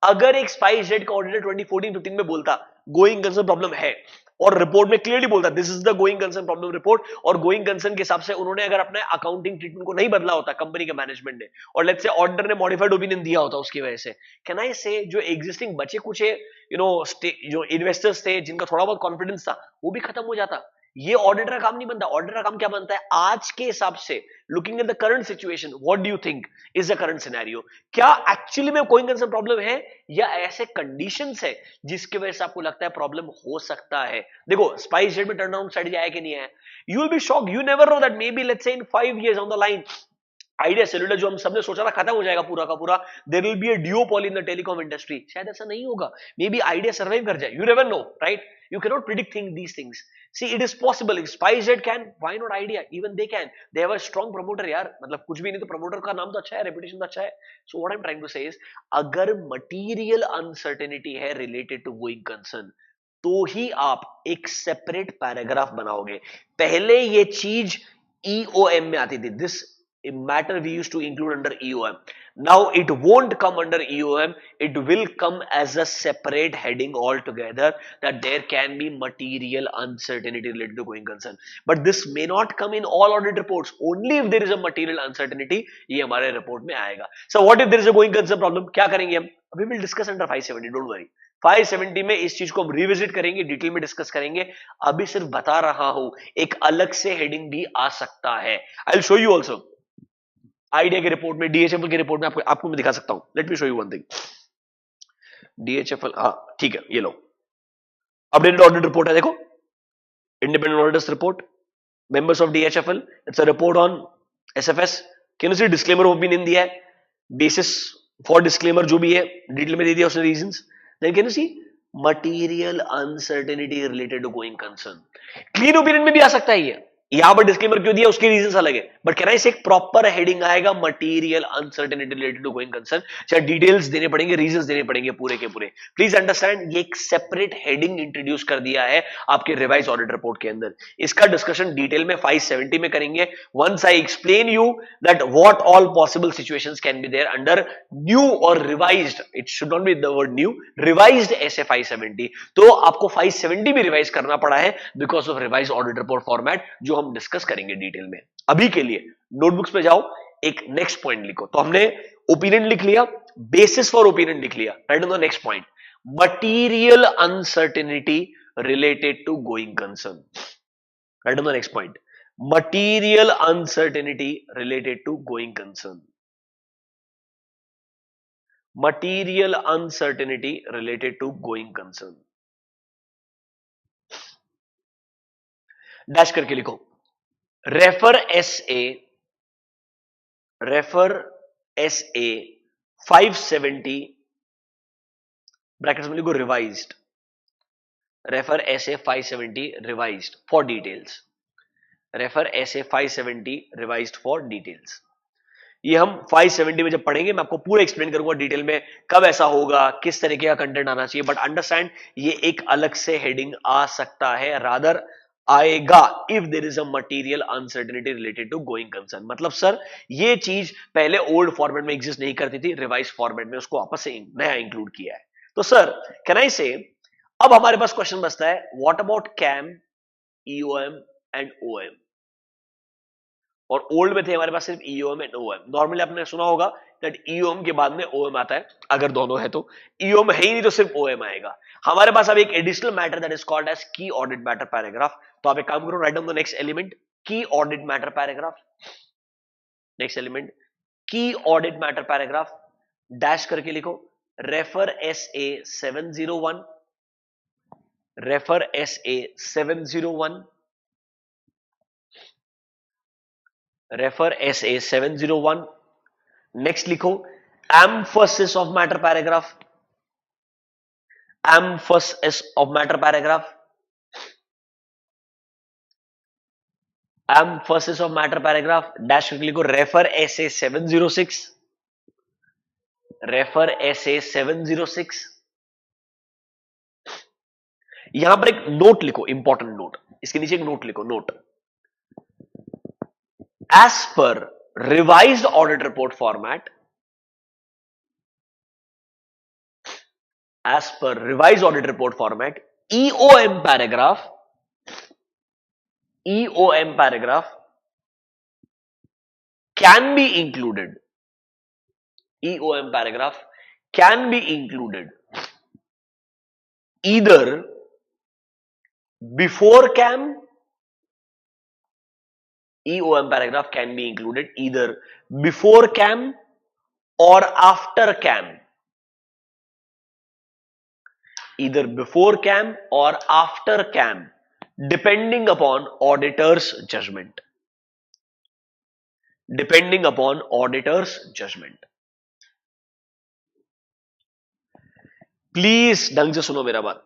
अगर एक स्पाइस जेट का ऑडिटर 2014-15 में बोलता गोइंग कंसर्न प्रॉब्लम है और रिपोर्ट में क्लियरली बोलता this is the going concern problem report, और गोइंग कंसर्न के हिसाब से उन्होंने अगर अपने अकाउंटिंग ट्रीटमेंट को नहीं बदला होता कंपनी के मैनेजमेंट ने, और लेट्स से ऑडिटर ने मॉडिफाइड ओपिनियन दिया होता उसकी वजह से, कैन आई से जो एग्जिस्टिंग बचे कुछ जो इन्वेस्टर्स थे जिनका थोड़ा बहुत कॉन्फिडेंस था वो भी खत्म हो जाता। ये ऑडिटर का काम नहीं बनता। ऑडिटर का काम क्या बनता है, आज के हिसाब से looking at the current situation, what do you think is the current scenario, क्या एक्चुअली में कोई कंसर्न प्रॉब्लम है या ऐसे कंडीशंस है जिसकी वजह से आपको लगता है प्रॉब्लम हो सकता है। देखो स्पाइस जेट में टर्न अराउंड स्ट्रेटजी आया कि नहीं है, you will be shocked, you never know that may be let's say in 5 years on the line idea cellular जो हम सबने सोचा था खत्म हो जाएगा पूरा का पूरा, there will be a duopoly in the telecom industry, शायद ऐसा नहीं होगा, मे बी आइडिया सर्वाइव कर जाए, you never know right, you cannot predict these things. See, it is possible. If SpiceJet can, why not Idea? Even they can. They have a strong promoter यार, मतलब कुछ भी नहीं तो promoter का नाम तो अच्छा है, reputation तो अच्छा है. So what I'm trying to say is, अगर material uncertainty है related to going concern, तो ही आप एक separate paragraph बनाओगे. पहले ये चीज EOM में आती थी. This matter we used to include under EOM. Now it won't come under EOM, it will come as a separate heading altogether, that there can be material uncertainty related to going concern. But this may not come in all audit reports, only if there is a material uncertainty ये हमारे report में आएगा. So what if there is a going concern problem? क्या करेंगे हम? We will discuss under 570, don't worry. 570 में इस चीज को हम रिविजिट करेंगे, डिटेल में डिस्कस करेंगे. अभी सिर्फ बता रहा हूं एक अलग से हेडिंग भी आ सकता है. I will show you also idea के रिपोर्ट में, डीएचएफएल के रिपोर्ट में आपको मैं दिखा सकता हूं. Late me show you one thing. DHFL, हाँ ठीक है, ये लो अपडेटेड ऑडिट रिपोर्ट है. देखो independent auditors report, members of DHFL, it's a report on SFS. Can you see disclaimer of opinion दिया है, बेसिस फॉर डिस्क्लेमर जो भी है डिटेल में दे दिया उसने reasons. Then can you see material uncertainty related to going concern. Clean opinion में भी आ सकता है ये, यहां पर डिस्क्लेमर क्यों दिया उसके रीजंस अलग है, बट कैन आई से एक प्रॉपर हेडिंग आएगा material uncertainty related to going concern. चाहे डिटेल्स देने पड़ेंगे, रीजंस देने पड़ेंगे पूरे के पूरे. प्लीज अंडरस्टैंड ये एक सेपरेट हेडिंग इंट्रोड्यूस कर दिया है आपके रिवाइज ऑडिट रिपोर्ट के अंदर. इसका डिस्कशन डिटेल में 570 में करेंगे. Once I explain you that what all possible situations can be there under new और revised, it should not be the word new, revised SA 570. तो आपको 570 भी रिवाइज करना पड़ा है because of revise audit report format, जो हम discuss करेंगे डिटेल में. अभी के लिए नोटबुक्स पे जाओ, एक नेक्स्ट पॉइंट लिखो. तो हमने ओपिनियन लिख लिया, बेसिस फॉर ओपिनियन लिख लिया. Right on the next point, material uncertainty related to going concern. Right on the next point, material uncertainty related to going concern. Material uncertainty related to going concern. Dash करके लिखो. Refer S A 570 brackets में लिखो revised. Refer S A 570 revised for details. Refer S A 570 revised for details. ये हम 570 में जब पढ़ेंगे मैं आपको पूरा एक्सप्लेन करूंगा डिटेल में कब ऐसा होगा, किस तरीके का कंटेंट आना चाहिए. बट अंडरस्टैंड ये एक अलग से हेडिंग आ सकता है, रादर आएगा if there is a material uncertainty related to going concern. मतलब सर ये चीज पहले ओल्ड फॉर्मेट में एग्जिस्ट नहीं करती थी, रिवाइज फॉर्मेट में उसको वापस से नया इंक्लूड किया है. तो सर कैन आई से अब हमारे पास क्वेश्चन बचता है what about KAM, EOM and OM. और ओल्ड में थे हमारे पास सिर्फ ईओएम एंड ओएम. नॉर्मली आपने सुना होगा दैट ईओएम के बाद में ओएम आता है, अगर दोनों है तो. ईओएम है ही नहीं तो सिर्फ ओएम आएगा. हमारे पास अब एक additional matter that is called as key audit matter paragraph. तो आप एक काम करो, write down the next element, key audit matter paragraph. Next element key audit matter paragraph, dash करके लिखो refer S A 701. Refer S A 701. Refer S A 701. Next लिखो emphasis of matter paragraph. Emphasis of matter paragraph. Emphasis of matter paragraph, dash करके लिखो refer S A 706. Refer S A 706. यहां पर एक note लिखो, important note, इसके नीचे एक नोट लिखो. Note as per revised audit report format, as per revised audit report format, EOM paragraph can be included. EOM paragraph can be included either before CAM. EOM paragraph can be included either before CAM or after CAM. Either before CAM or after CAM, depending upon auditor's judgment. Depending upon auditor's judgment. Please ढंग से सुनो मेरा बात,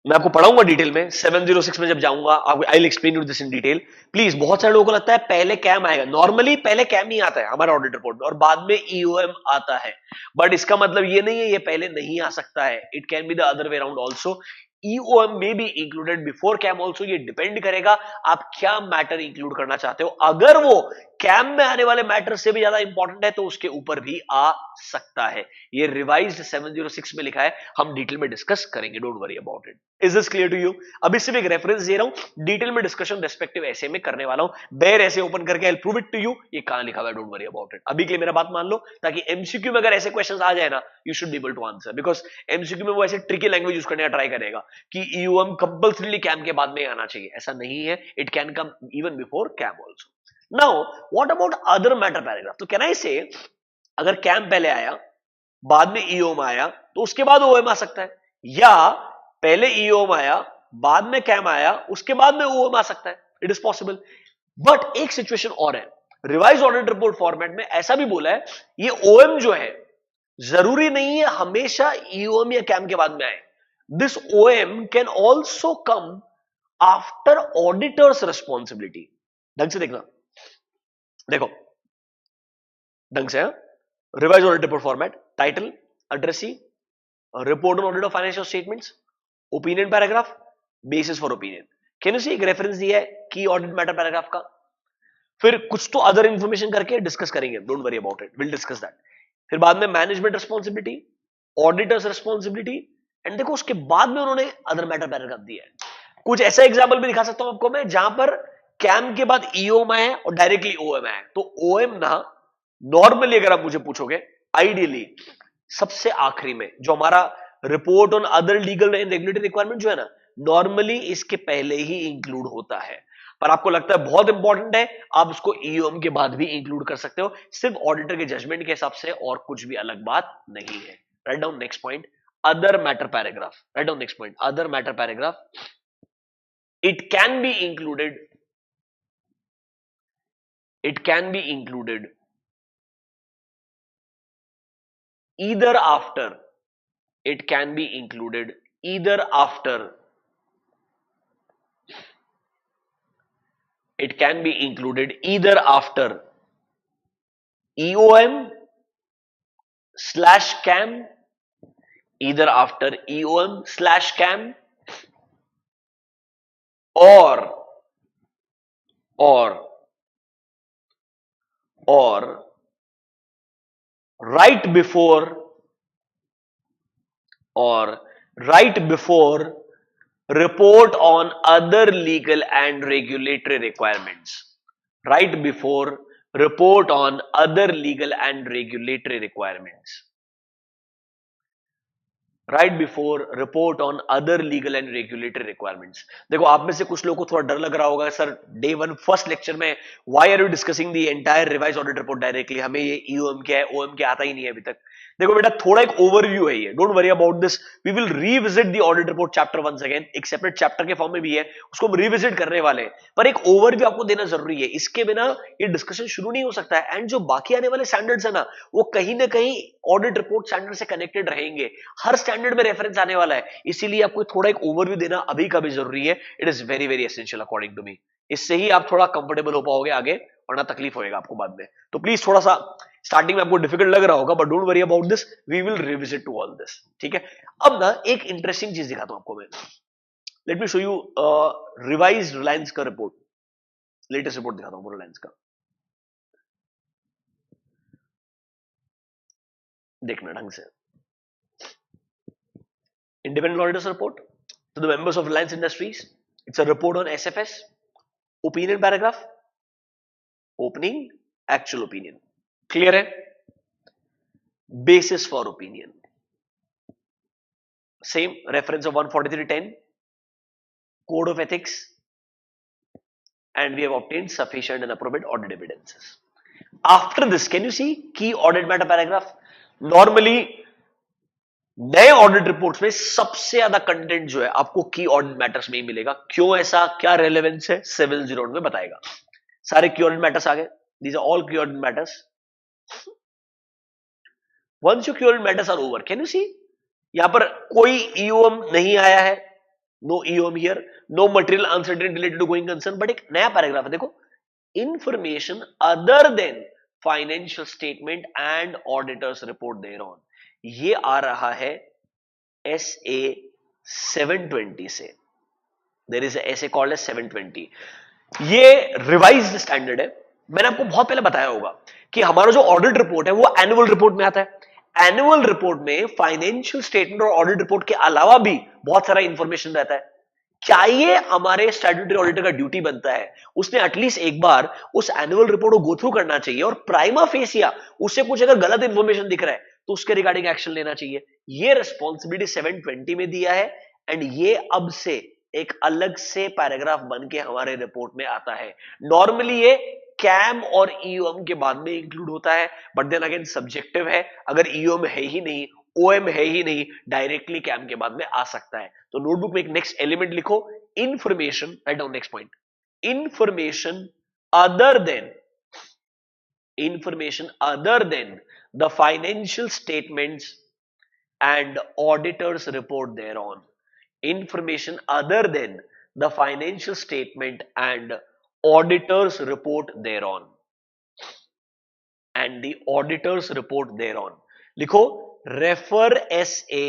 मैं आपको पढ़ाऊंगा detail में 706 में जब जाऊंगा, I will explain you this in detail. Please, बहुत सारे लोगों को लगता है पहले कैम आएगा. नॉर्मली पहले कैम ही आता है हमारे ऑडिट रिपोर्ट में और बाद में ईओएम आता है, बट इसका मतलब ये नहीं है ये पहले नहीं आ सकता है. It can be the other way around also. EOM may be included before CAM also. ये डिपेंड करेगा आप क्या मैटर इंक्लूड करना चाहते हो. अगर वो कैम में आने वाले मैटर से भी ज्यादा इंपॉर्टेंट है तो उसके ऊपर भी आ सकता है. ये रिवाइज्ड 706 में लिखा है, हम डिटेल में डिस्कस करेंगे. Don't worry about it. Is this clear to you? अभी सिर्फ एक रेफरेंस दे रहा हूं, डिटेल में डिस्कशन रेस्पेक्टिव ऐसे में करने वाला हूं. बेयर ऐसे ओपन करके I prove it to you. ये कहां लिखा हुआ है, डोंट वरी अबाउट इट. अभी के लिए मेरा बात मान लो, ताकि एमसीक्यू में अगर ऐसे क्वेश्चंस आ जाए ना, you should be able to answer. Because MCQ में वो ऐसे ट्रिकी लैंग्वेज यूज करने का ट्राई करेगा कि ईओएम कंपल्सरीली कैम के बाद में आना चाहिए. ऐसा नहीं है. It can come even before KAM also. Now what about other matter paragraph? तो कैन आई से अगर कैम पहले आया बाद में ईओएम आया तो उसके बाद ओएम आ सकता है, या पहले ईओएम आया बाद में कैम आया उसके बाद में ओएम आ सकता है. It is possible. बट एक सिचुएशन और है, रिवाइज ऑडिट रिपोर्ट फॉर्मेट में ऐसा भी बोला है, ये ओएम जो है जरूरी नहीं है हमेशा ईओएम या कैम के बाद में आए. This OM can also come after auditors responsibility. ढंग से देखना, देखो ढंग से. Revise audit report format, title, addressee, report on audit of financial statements, opinion paragraph, basis for opinion. Can you see एक रेफरेंस दिया है की ऑडिट मैटर पैराग्राफ का. फिर कुछ तो अदर इंफॉर्मेशन करके डिस्कस करेंगे. Don't worry about it, will discuss that. फिर बाद में management responsibility, auditors responsibility, and देखो उसके बाद में उन्होंने अदर मैटर पैराग्राफ दिया है. कुछ ऐसा एग्जाम्पल भी दिखा सकता हूं आपको मैं जहां पर कैम के बाद ईओएम है और डायरेक्टली ओएम है. तो ओएम ना नॉर्मली अगर आप मुझे पूछोगे, आइडियली सबसे आखिरी में जो हमारा report on other legal and regulatory requirement जो है ना, नॉर्मली इसके पहले ही इंक्लूड होता है. पर आपको लगता है बहुत इंपॉर्टेंट है, आप उसको ईओएम के बाद भी इंक्लूड कर सकते हो, सिर्फ ऑडिटर के जजमेंट के हिसाब से, और कुछ भी अलग बात नहीं है. Write down next point, other matter paragraph. Write down next point, other matter paragraph. It can be included. It can be included either after. It can be included either after. It can be included either after EOM slash CAM, either after EOM slash CAM, or right before, report on other legal and regulatory requirements. Right before report on other legal and regulatory requirements. Right before report on other legal and regulatory requirements. देखो आप में से कुछ लोगों को थोड़ा डर लग रहा होगा, sir day one first lecture में why are you discussing the entire revise audit report directly, हमें ये ईओएम क्या है ओएम क्या आता ही नहीं है अभी तक. देखो बेटा थोड़ा एक ओवरव्यू है ये, don't worry about this. We will revisit the audit report chapter once again, एक सेपरेट चैप्टर के फॉर्म में भी है, उसको हम रिविजिट करने वाले हैं, पर एक ओवरव्यू आपको देना जरूरी है. इसके बिना ये डिस्कशन शुरू नहीं हो सकता है. एंड जो बाकी आने वाले स्टैंडर्ड्स है ना, वो कहीं ना कहीं ऑडिट रिपोर्ट स्टैंडर्ड से कनेक्टेड रहेंगे. हर स्टैंडर्ड में रेफरेंस आने वाला है, इसीलिए आपको थोड़ा एक ओवरव्यू देना अभी का भी जरूरी है. It is very very essential according to me. इससे ही आप थोड़ा कंफर्टेबल हो पाओगे आगे, वरना तकलीफ होएगा आपको बाद में. तो प्लीज थोड़ा सा स्टार्टिंग में आपको डिफिकल्ट लग रहा होगा, but don't worry about this, we will revisit to all this. ठीक है. अब ना एक इंटरेस्टिंग चीज दिखाता हूं आपको मैं. Late me show you revised Reliance का रिपोर्ट, लेटेस्ट रिपोर्ट दिखाता हूं रिलायंस का. देखना ढंग से. Independent auditors report to the members of Reliance Industries. It's a report on SFS. Opinion paragraph. Opening, actual opinion. Clear है? Basis for opinion. Same reference of 143.10. Code of ethics. And we have obtained sufficient and appropriate audit evidences. After this, can you see key audit matter paragraph? Normally नए audit reports में सबसे ज्यादा content जो है आपको की audit matters में ही मिलेगा. क्यों ऐसा, क्या रेलेवेंस है, सिविल 01 में बताएगा. सारे की ऑडिट मैटर्स आ गए. These are all key audit matters. Once your key audit matters are over, can you see यहां पर कोई ईओएम नहीं आया है. No EOM here, no material uncertain related to going concern. But एक नया पैराग्राफ है, देखो. Information other than financial statement and auditors report thereon. ये आ रहा है SA 720 से. देयर इज ऐसे कॉल्ड एज 720. ये रिवाइज्ड स्टैंडर्ड है. मैंने आपको बहुत पहले बताया होगा कि हमारा जो ऑडिट रिपोर्ट है वो एनुअल रिपोर्ट में आता है. एनुअल रिपोर्ट में फाइनेंशियल स्टेटमेंट और ऑडिट रिपोर्ट के अलावा भी बहुत सारा इंफॉर्मेशन रहता है. क्या ये हमारे स्टैट्यूटरी ऑडिटर का ड्यूटी बनता है, उसने एटलीस्ट एक बार उस एनुअल रिपोर्ट को गो थ्रू करना चाहिए और प्राइमा फेसिया उससे कुछ अगर गलत इंफॉर्मेशन दिख रहा है तो उसके रिगार्डिंग एक्शन लेना चाहिए. ये रिस्पॉन्सिबिलिटी 720 में दिया है एंड ये अब से एक अलग से पैराग्राफ बन के हमारे रिपोर्ट में आता है. नॉर्मली ये कैम और ईओएम के बाद में इंक्लूड होता है, बट देन अगेन सब्जेक्टिव है. अगर ईओएम है ही नहीं, ओएम है ही नहीं, डायरेक्टली कैम के बाद में आ सकता है. तो नोटबुक में एक नेक्स्ट एलिमेंट लिखो, information. Right down next point. Information other then the financial statements and auditors report thereon. Information other than the financial statement and auditors report thereon. And the auditors report thereon. लिखो, refer SA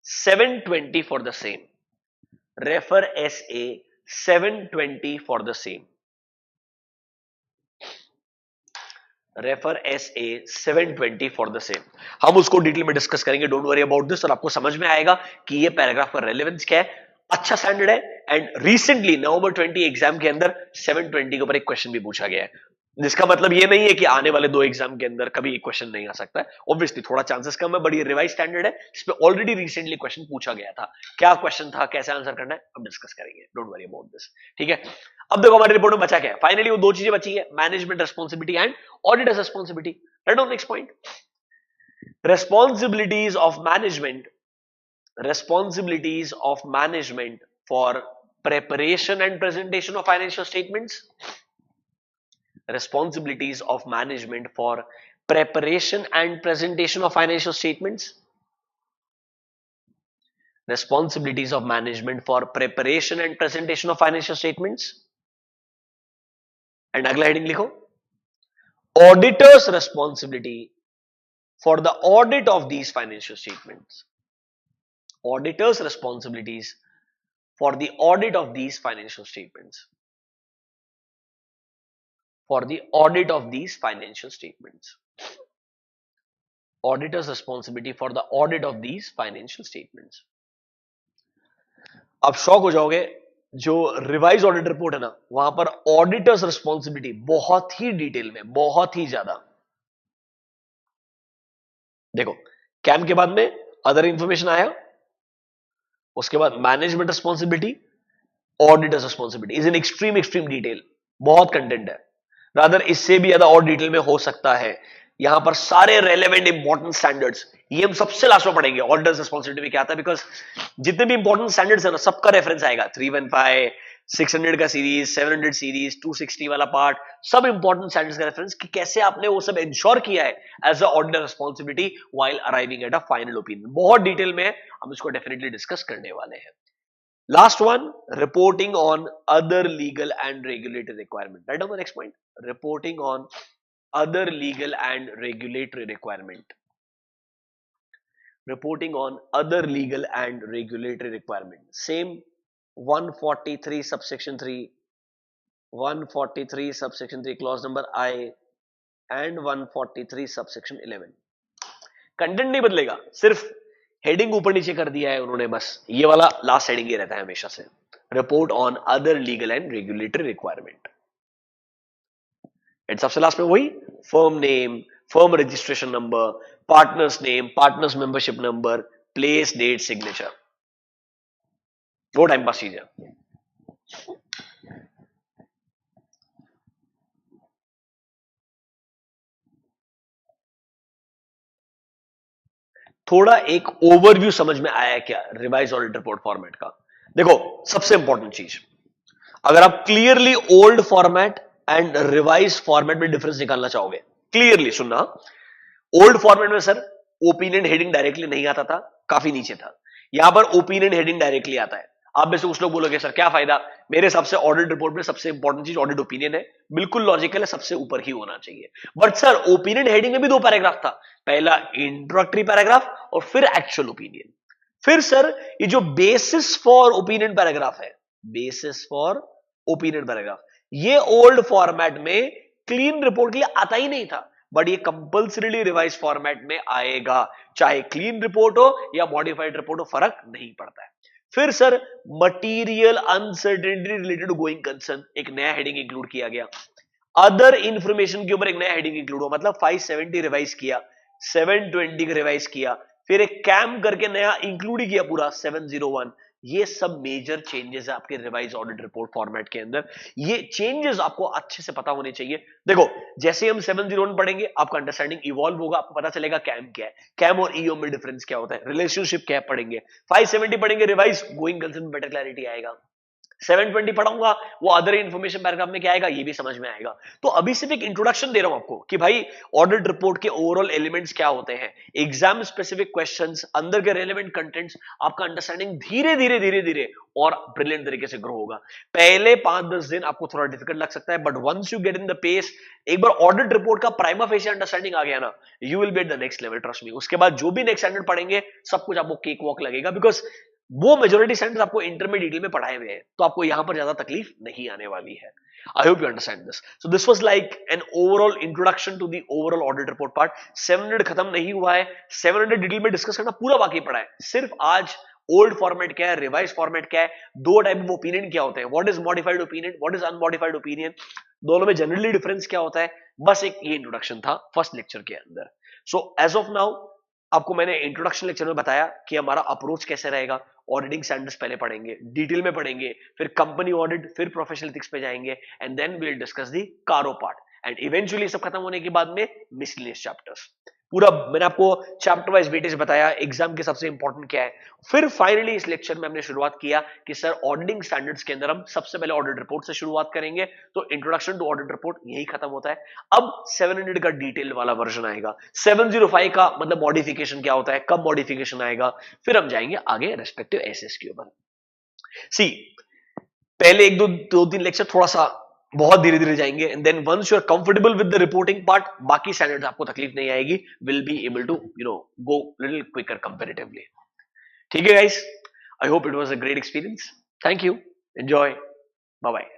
720 for the same. Refer SA 720 for the same. Refer SA 720 for the same. हम उसको detail में discuss करेंगे, don't worry about this. और आपको समझ में आएगा कि ये पैराग्राफ का रेलेवेंस क्या है. अच्छा स्टैंडर्ड है. एंड रिसेंटली नवंबर 20 एग्जाम के अंदर 720 के ऊपर एक क्वेश्चन भी पूछा गया है, जिसका मतलब ये नहीं है कि आने वाले 2 एग्जाम के अंदर कभी एक क्वेश्चन नहीं आ सकता है. ऑब्वियसली थोड़ा चांसेस कम है, बट ये रिवाइज स्टैंडर्ड है जिसपे ऑलरेडी रिसेंटली क्वेश्चन पूछा गया था. क्या क्वेश्चन था, कैसे आंसर करना है, हम डिस्कस करेंगे. Don't worry about this. ठीक है. अब देखो हमारी रिपोर्ट में बचा क्या है. फाइनली वो 2 चीजें बची है, management responsibility and auditors responsibility. Right on next point. responsibilities of management for preparation and presentation of financial statements. Responsibilities of management for preparation and presentation of financial statements. Responsibilities of management for preparation and presentation of financial statements. And अगला heading लिखो, auditor's responsibility for the audit of these financial statements. Auditor's responsibilities for the audit of these financial statements. For the audit of these financial statements. Auditor's responsibility for the audit of these financial statements. आप shock हो जाओगे, जो revise audit report है ना, वहां पर auditors responsibility बहुत ही detail में, बहुत ही ज्यादा. देखो, कैम के बाद में अदर इंफॉर्मेशन आया, उसके बाद management responsibility, auditors responsibility is in extreme detail. बहुत कंटेंट है. रादर इससे भी ज्यादा और डिटेल में हो सकता है. यहां पर सारे रेलेवेंट इंपॉर्टेंट स्टैंडर्ड्स ये हम सबसे लास्ट में पढ़ेंगे. ऑडिटर्स रिस्पॉन्सिबिलिटी में क्या आता है, बिकॉज जितने भी इंपॉर्टेंट स्टैंडर्ड्स है ना, सबका रेफरेंस आएगा. 315, 600 का सीरीज, 700 सीरीज, 260 वाला पार्ट, सब इंपॉर्टेंट स्टैंडर्ड्स का रेफरेंस कि कैसे आपने वो सब इंश्योर किया है as a auditor responsibility while arriving at a final opinion. बहुत डिटेल में हम इसको डेफिनेटली डिस्कस करने वाले हैं. Last one, reporting on other legal and regulatory requirement. Right on the next point, reporting on other legal and regulatory requirement. Reporting on other legal and regulatory requirement. Same 143 subsection 3, 143 subsection 3 clause number I and 143 subsection 11. Content नहीं बदलेगा, सिर्फ heading ऊपर नीचे कर दिया है उन्होंने, बस ये वाला लास्ट हेडिंग ही रहता है हमेशा से, report on other legal and regulatory requirement. And सबसे लास्ट में वही firm name, firm registration number, partners name, partners membership number, place, date, signature, वो टाइम पास चीज है। थोड़ा एक ओवरव्यू समझ में आया क्या रिवाइज ऑडिट रिपोर्ट फॉर्मेट का? देखो सबसे इंपॉर्टेंट चीज, अगर आप clearly old format and revise format में डिफरेंस निकालना चाहोगे, क्लियरली सुनना। ओल्ड फॉर्मेट में सर ओपिनियन हेडिंग डायरेक्टली नहीं आता था, काफी नीचे था। यहां पर ओपिनियन हेडिंग डायरेक्टली आता है। आप में से कुछ लोग बोलोगे सर क्या फायदा, मेरे हिसाब से ऑडिट रिपोर्ट में सबसे इंपॉर्टेंट चीज ऑडिट ओपिनियन है, बिल्कुल लॉजिकल है, सबसे ऊपर ही होना चाहिए। बट सर ओपिनियन हेडिंग में भी दो पैराग्राफ था, पहला इंट्रोडक्टरी पैराग्राफ और फिर एक्चुअल ओपिनियन। फिर सर ये जो बेसिस फॉर ओपिनियन पैराग्राफ है, बेसिस फॉर ओपिनियन पैराग्राफ, ये ओल्ड फॉर्मेट में क्लीन रिपोर्ट के लिए आता ही नहीं था, बट ये कंपल्सरीली रिवाइज फॉर्मेट में आएगा, चाहे क्लीन रिपोर्ट हो या मॉडिफाइड रिपोर्ट हो, फर्क नहीं पड़ता है। फिर sir material uncertainty related going concern, एक नया हेडिंग इंक्लूड किया गया। अदर इंफॉर्मेशन के ऊपर एक नया हेडिंग इंक्लूड हो, मतलब 570 रिवाइज किया, 720 रिवाइज किया, फिर एक कैम करके नया इंक्लूड ही किया पूरा 701। ये सब मेजर चेंजेस है आपके रिवाइज ऑडिट रिपोर्ट फॉर्मेट के अंदर। ये चेंजेस आपको अच्छे से पता होने चाहिए। देखो जैसे हम 701 पढ़ेंगे आपका अंडरस्टैंडिंग इवॉल्व होगा, आपको पता चलेगा कैम क्या है, कैम और ईओ में डिफरेंस क्या होता है, रिलेशनशिप क्या पढ़ेंगे, 570 पढ़ेंगे रिवाइज गोइंग कंसर्न में बेटर क्लैरिटी आएगा, 720 पढ़ाऊंगा वो अदर इंफॉर्मेशन पैराग्राफ में क्या आएगा ये भी समझ में आएगा। तो अभी सिर्फ एक इंट्रोडक्शन दे रहा हूं आपको कि भाई ऑडिट रिपोर्ट के ओवरऑल एलिमेंट्स क्या होते हैं, एग्जाम स्पेसिफिक क्वेश्चंस, अंदर के रेलेवेंट कंटेंट्स, आपका अंडरस्टैंडिंग धीरे धीरे धीरे धीरे और ब्रिलियंट तरीके से ग्रो होगा। पहले 5-10 दिन आपको थोड़ा डिफिकल्ट लग सकता है, but once you get in the pace, एक बार ऑडिट रिपोर्ट का प्राइमा फेशियल अंडरस्टैंडिंग आ गया ना, you will be at the next level, trust me. उसके बाद जो भी नेक्स्ट स्टैंडर्ड पढ़ेंगे सब कुछ आपको केक वॉक लगेगा, बिकॉज वो मेजोरिटी सेंटर्स आपको इंटरमीडिएट में पढ़ाए हुए हैं, तो आपको यहां पर ज्यादा तकलीफ नहीं आने वाली है। I hope you understand this. So this was like an overall introduction to the overall audit report part. 700 खत्म नहीं हुआ है, 700 डिटेल में डिस्कस करना पूरा बाकी पड़ा है। सिर्फ आज ओल्ड फॉर्मेट क्या है, रिवाइज फॉर्मेट क्या है, दो टाइप ऑफ ओपिनियन क्या होते हैं, what is modified opinion, what is unmodified opinion, दोनों में जनरली डिफरेंस क्या होता है, बस एक ये इंट्रोडक्शन था फर्स्ट लेक्चर के अंदर। सो एज ऑफ नाउ आपको मैंने इंट्रोडक्शन लेक्चर में बताया कि हमारा अप्रोच कैसे रहेगा। ऑडिटिंग स्टैंडर्ड्स पहले पढ़ेंगे, डिटेल में पढ़ेंगे, फिर कंपनी ऑडिट, फिर प्रोफेशनल एथिक्स पे जाएंगे, and then we will discuss the CARO part, and eventually सब खत्म होने के बाद में मिसलेनियस चैप्टर्स। पूरा मैंने आपको चैप्टर वाइज वेटेज बताया, एग्जाम के सबसे इंपॉर्टेंट क्या है। फिर फाइनली इस लेक्चर में हमने शुरुआत किया कि सर ऑडिटिंग स्टैंडर्ड्स के अंदर हम सबसे पहले ऑडिट रिपोर्ट से शुरुआत करेंगे, तो इंट्रोडक्शन टू ऑडिट रिपोर्ट यही खत्म होता है। अब 700 का डिटेल वाला वर्जन आएगा, 705 का मतलब मॉडिफिकेशन क्या होता है, कब मॉडिफिकेशन आएगा, फिर हम जाएंगे आगे रेस्पेक्टिव एसेस के ऊपर। सी पहले एक दो तीन लेक्चर थोड़ा सा बहुत धीरे धीरे जाएंगे, and then once you are comfortable with the reporting part, बाकी स्टैंडर्ड्स आपको तकलीफ नहीं आएगी, will be able to go little quicker comparatively. ठीक है guys, I hope it was a great experience, thank you, enjoy, bye bye.